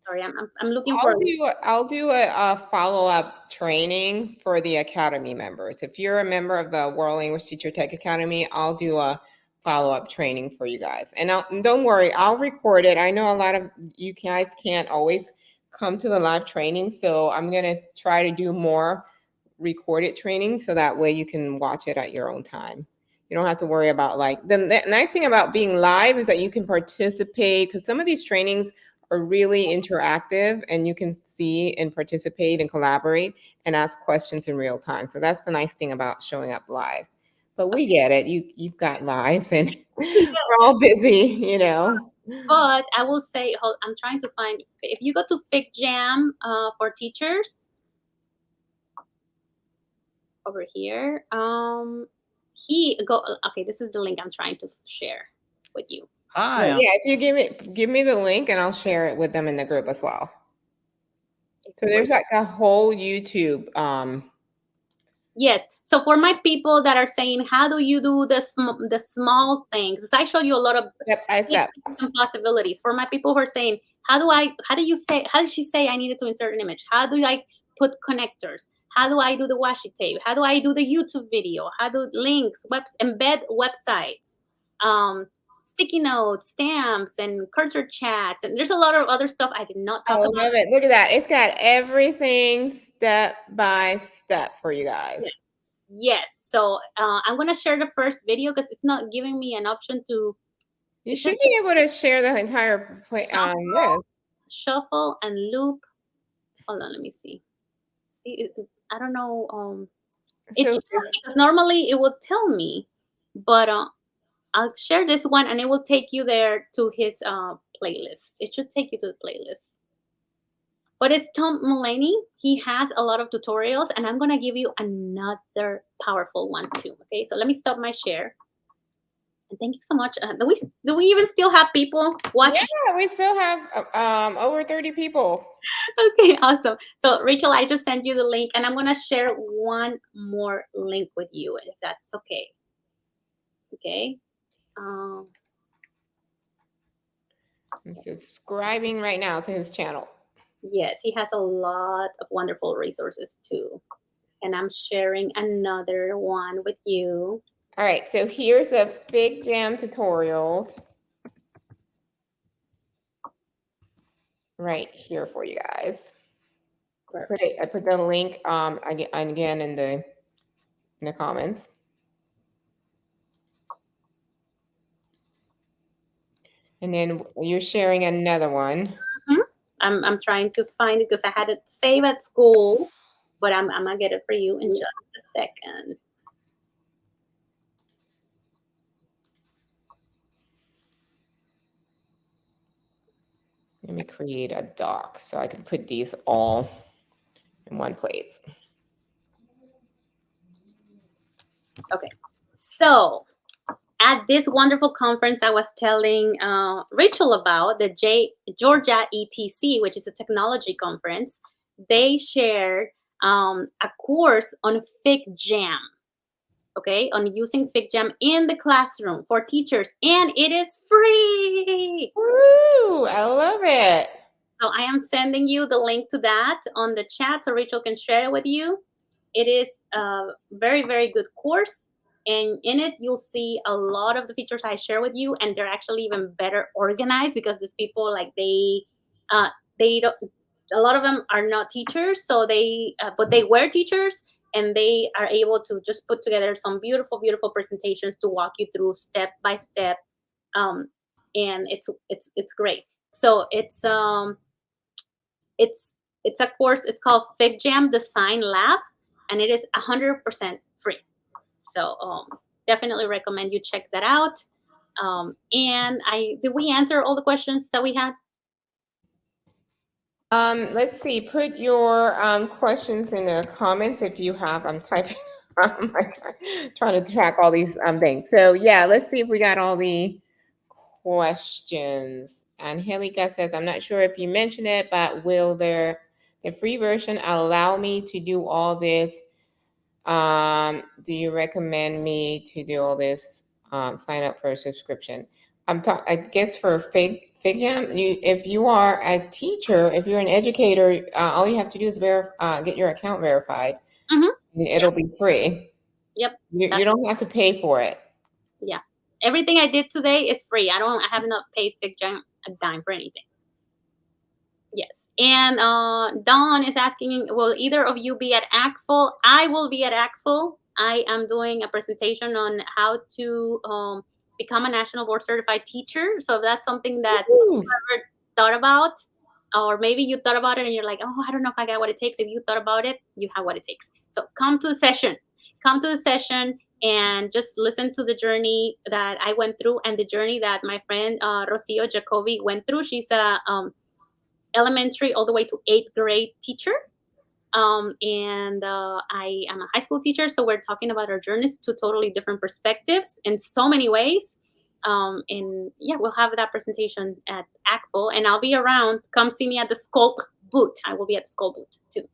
B: sorry, I'm looking for.
A: I'll do a follow-up training for the Academy members. If you're a member of the World English Teacher Tech Academy, I'll do a follow-up training for you guys. And don't worry, I'll record it. I know a lot of you guys can't always come to the live training, so I'm going to try to do more recorded training so that way you can watch it at your own time. You don't have to worry about like the nice thing about being live is that you can participate, because some of these trainings are really interactive and you can see and participate and collaborate and ask questions in real time. So that's the nice thing about showing up live. But we get it. You've got lives and we're all busy, you know.
B: But I will say, I'm trying to find. If you go to Figjam for teachers over here, Okay, this is the link I'm trying to share with you.
C: Hi.
A: Well, yeah, if you give me the link and I'll share it with them in the group as well. So there's like a whole YouTube.
B: Yes. So for my people that are saying, how do you do the small things? I show you a lot of
A: Step by step
B: possibilities. For my people who are saying, how did she say I needed to insert an image? How do I put connectors? How do I do the washi tape? How do I do the YouTube video? How do links, embed websites, sticky notes, stamps, and cursor chats, and there's a lot of other stuff I did not talk about.
A: I love it. Look at that. It's got everything step by step for you guys.
B: Yes. So I'm going to share the first video because it's not giving me an option to.
A: You should be able to share the entire list.
B: Shuffle and loop. Hold on, let me see. See, I don't know. Because normally it will tell me, but I'll share this one and it will take you there to his playlist. It should take you to the playlist. But it's Tom Mulaney. He has a lot of tutorials, and I'm going to give you another powerful one too. Okay, so let me stop my share. And thank you so much. Do we even still have people watching?
A: Yeah, we still have over 30 people.
B: Okay, awesome. So Rachel, I just sent you the link, and I'm going to share one more link with you, if that's okay. Okay. I'm
A: subscribing right now to his channel.
B: Yes, he has a lot of wonderful resources too. And I'm sharing another one with you.
A: All right, so here's the Figjam tutorials right here for you guys. I put the link again in the comments. And then you're sharing another one.
B: Mm-hmm. I'm trying to find it because I had it saved at school, but I'm gonna get it for you in just a second.
A: Let me create a doc so I can put these all in one place.
B: Okay, so at this wonderful conference I was telling Rachel about, the Georgia ETC, which is a technology conference, they shared a course on Figjam. Okay, on using Figjam in the classroom for teachers, and it is free.
A: Woo! I love it.
B: So I am sending you the link to that on the chat so Rachel can share it with you. It is a very, very good course. And in it, you'll see a lot of the features I share with you, and they're actually even better organized because these people, like they don't. A lot of them are not teachers, so but they were teachers, and they are able to just put together some beautiful, beautiful presentations to walk you through step by step, um, and it's great. So it's it's a course. It's called Figjam Design Lab, and it is 100% free. So definitely recommend you check that out. And I did we answer all the questions that we had?
A: Let's see. Put your questions in the comments if you have. I'm typing. I'm like trying to track all these things. So yeah, let's see if we got all the questions. Angelica says, "I'm not sure if you mentioned it, but will the free version allow me to do all this? Do you recommend me to do all this? Sign up for a subscription. I guess for Figjam, if you are a teacher, if you're an educator, all you have to do is get your account verified.
B: Mm-hmm.
A: And
B: Yeah.
A: it'll be free.
B: Yep.
A: You
B: That's
A: don't have to pay for it.
B: yeah. Everything I did today is free. I have not paid Figjam a dime for anything. Yes. And Dawn is asking, will either of you be at ACTFL? I will be at ACTFL. I am doing a presentation on how to become a national board certified teacher. So if that's something that
A: Woo.
B: you ever thought about, or maybe you thought about it and you're like, oh, I don't know if I got what it takes. If you thought about it, you have what it takes. So come to the session. Come to the session and just listen to the journey that I went through and the journey that my friend Rocio Jacobi went through. She's a elementary all the way to eighth grade teacher. And I am a high school teacher. So we're talking about our journeys to totally different perspectives in so many ways. And yeah, we'll have that presentation at ACTFL, and I'll be around. Come see me at the Sculpt booth. I will be at the Sculpt booth too.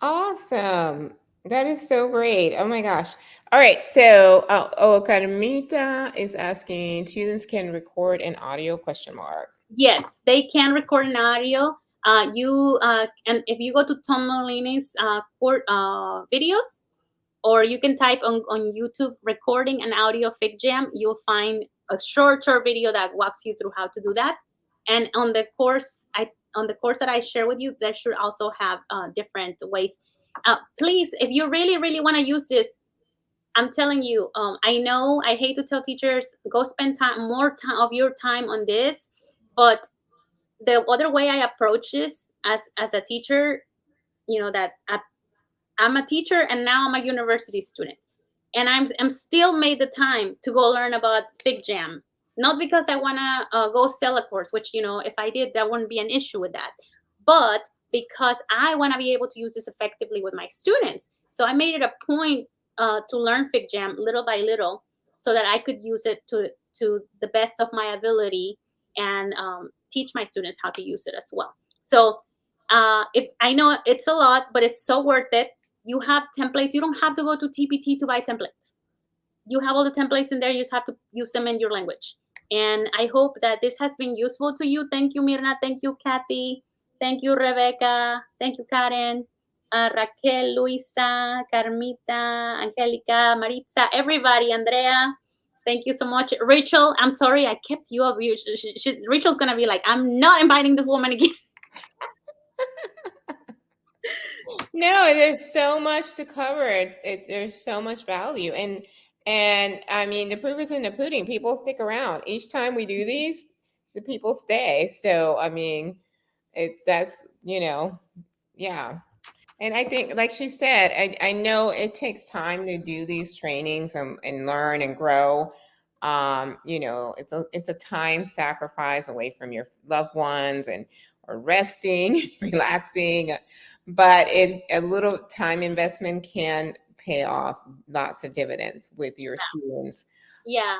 A: Awesome. That is so great. Oh my gosh. All right. So, Carmita is asking, students can record an audio question mark.
B: Yes, they can record an audio. And if you go to Tom Molini's videos, or you can type on YouTube recording an audio Figjam, you'll find a short video that walks you through how to do that. And on the course that I share with you, that should also have different ways. Please, if you really, really want to use this, I'm telling you, I know I hate to tell teachers, go spend more time of your time on this, but the other way I approach this as a teacher, that I'm a teacher and now I'm a university student, and I'm still made the time to go learn about Figjam. Not because I want to go sell a course, which, if I did, that wouldn't be an issue with that, but because I want to be able to use this effectively with my students. So I made it a point to learn Figjam little by little, so that I could use it to the best of my ability, and teach my students how to use it as well. So if I know it's a lot, but it's so worth it. You have templates. You don't have to go to TPT to buy templates. You have all the templates in there. You just have to use them in your language. And I hope that this has been useful to you. Thank you, Mirna. Thank you, Kathy. Thank you, Rebecca. Thank you, Karen. Raquel, Luisa, Carmita, Angelica, Maritza, everybody, Andrea. Thank you so much. Rachel, I'm sorry I kept you up. Rachel's going to be like, I'm not inviting this woman again.
A: No, there's so much to cover. There's so much value, and I mean the proof is in the pudding. People stick around. Each time we do these, the people stay. So I mean, that's yeah. And I think, like she said, I know it takes time to do these trainings and learn and grow. It's a time sacrifice away from your loved ones and or resting, relaxing. But a little time investment can pay off lots of dividends with your students
B: Yeah.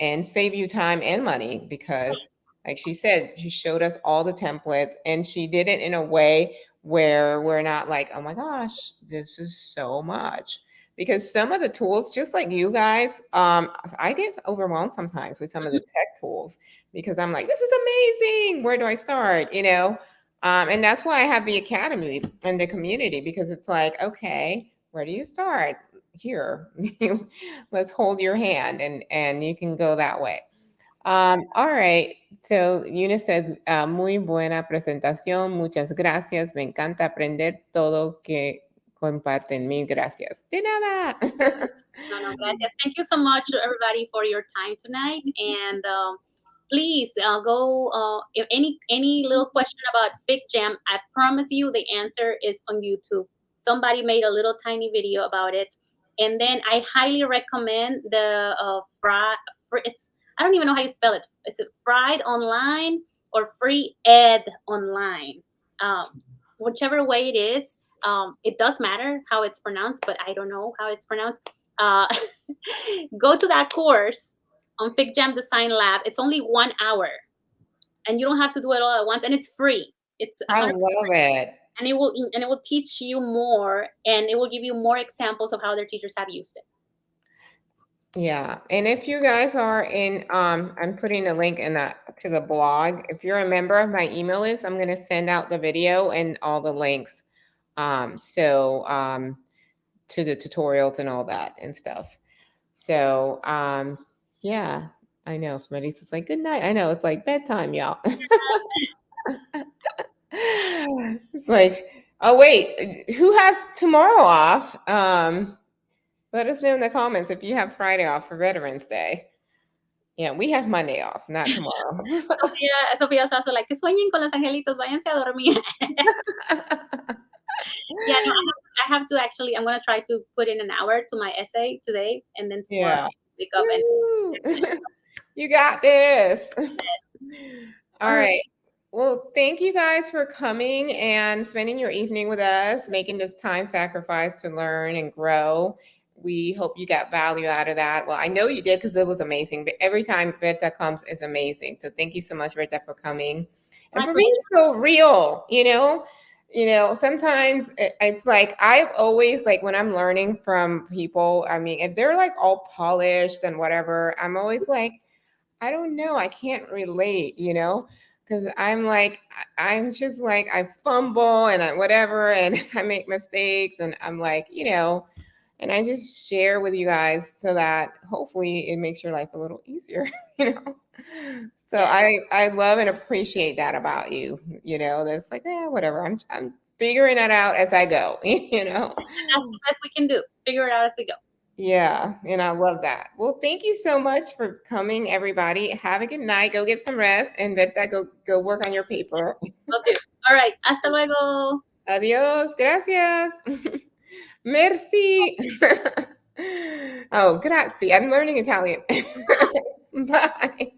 A: and save you time and money because like she said, she showed us all the templates and she did it in a way where we're not like, oh my gosh, this is so much. Because some of the tools, just like you guys, I get overwhelmed sometimes with some of the tech tools because I'm like, this is amazing. Where do I start? And that's why I have the academy and the community, because it's like, okay, where do you start? Here, let's hold your hand, and you can go that way. All right. So Eunice says, muy buena presentación, muchas gracias. Me encanta aprender todo que comparten. Mil gracias. De nada.
B: No, no, gracias. Thank you so much, everybody, for your time tonight. And please go. If any little question about Figjam, I promise you the answer is on YouTube. Somebody made a little tiny video about it, and then I highly recommend the it's, I don't even know how you spell it. Is it Fried Online or Free Ed Online? Whichever way it is, it does matter how it's pronounced, but I don't know how it's pronounced. uh, go to that course on Figjam Design Lab. It's only 1 hour, and you don't have to do it all at once, and it's free. It's
A: I
B: 100,
A: love it.
B: and it will teach you more, and it will give you more examples of how their teachers have used it.
A: Yeah. And if you guys are in, I'm putting a link in that to the blog. If you're a member of my email list, I'm going to send out the video and all the links. To the tutorials and all that and stuff. So, yeah, I know. Melissa's like, good night. I know it's like bedtime, y'all. It's like, oh wait, who has tomorrow off? Let us know in the comments if you have Friday off for Veterans Day. Yeah, we have Monday off, not tomorrow.
B: Sofía is also like, que sueñen con los angelitos, váyanse a dormir. Yeah, no, I have to actually, I'm going to try to put in an hour to my essay today, and then tomorrow
A: Yeah.
B: wake up and
A: Woo! You got this. All
B: all right.
A: right. Well, thank you guys for coming and spending your evening with us, making this time sacrifice to learn and grow. We hope you got value out of that. Well, I know you did, because it was amazing. But every time Berta comes, is amazing. So thank you so much, Berta, for coming and
B: My
A: for being
B: pleasure.
A: so real. Sometimes it's like I've always, like, when I'm learning from people, I mean, if they're like all polished and whatever, I'm always like, I don't know. I can't relate, because I'm like, I'm just like, I fumble and I whatever, and I make mistakes, and I'm like, and I just share with you guys so that hopefully it makes your life a little easier, you know. So
B: Yeah.
A: I love and appreciate that about you, that's like, whatever. I'm figuring it out as I go,
B: And that's the best we can do. Figure it out as we go.
A: Yeah, and I love that. Well, thank you so much for coming, everybody. Have a good night. Go get some rest, and Berta, go work on your paper.
B: Will do. All right. Hasta luego.
A: Adios. Gracias. Merci. Oh, grazie. I'm learning Italian. Bye.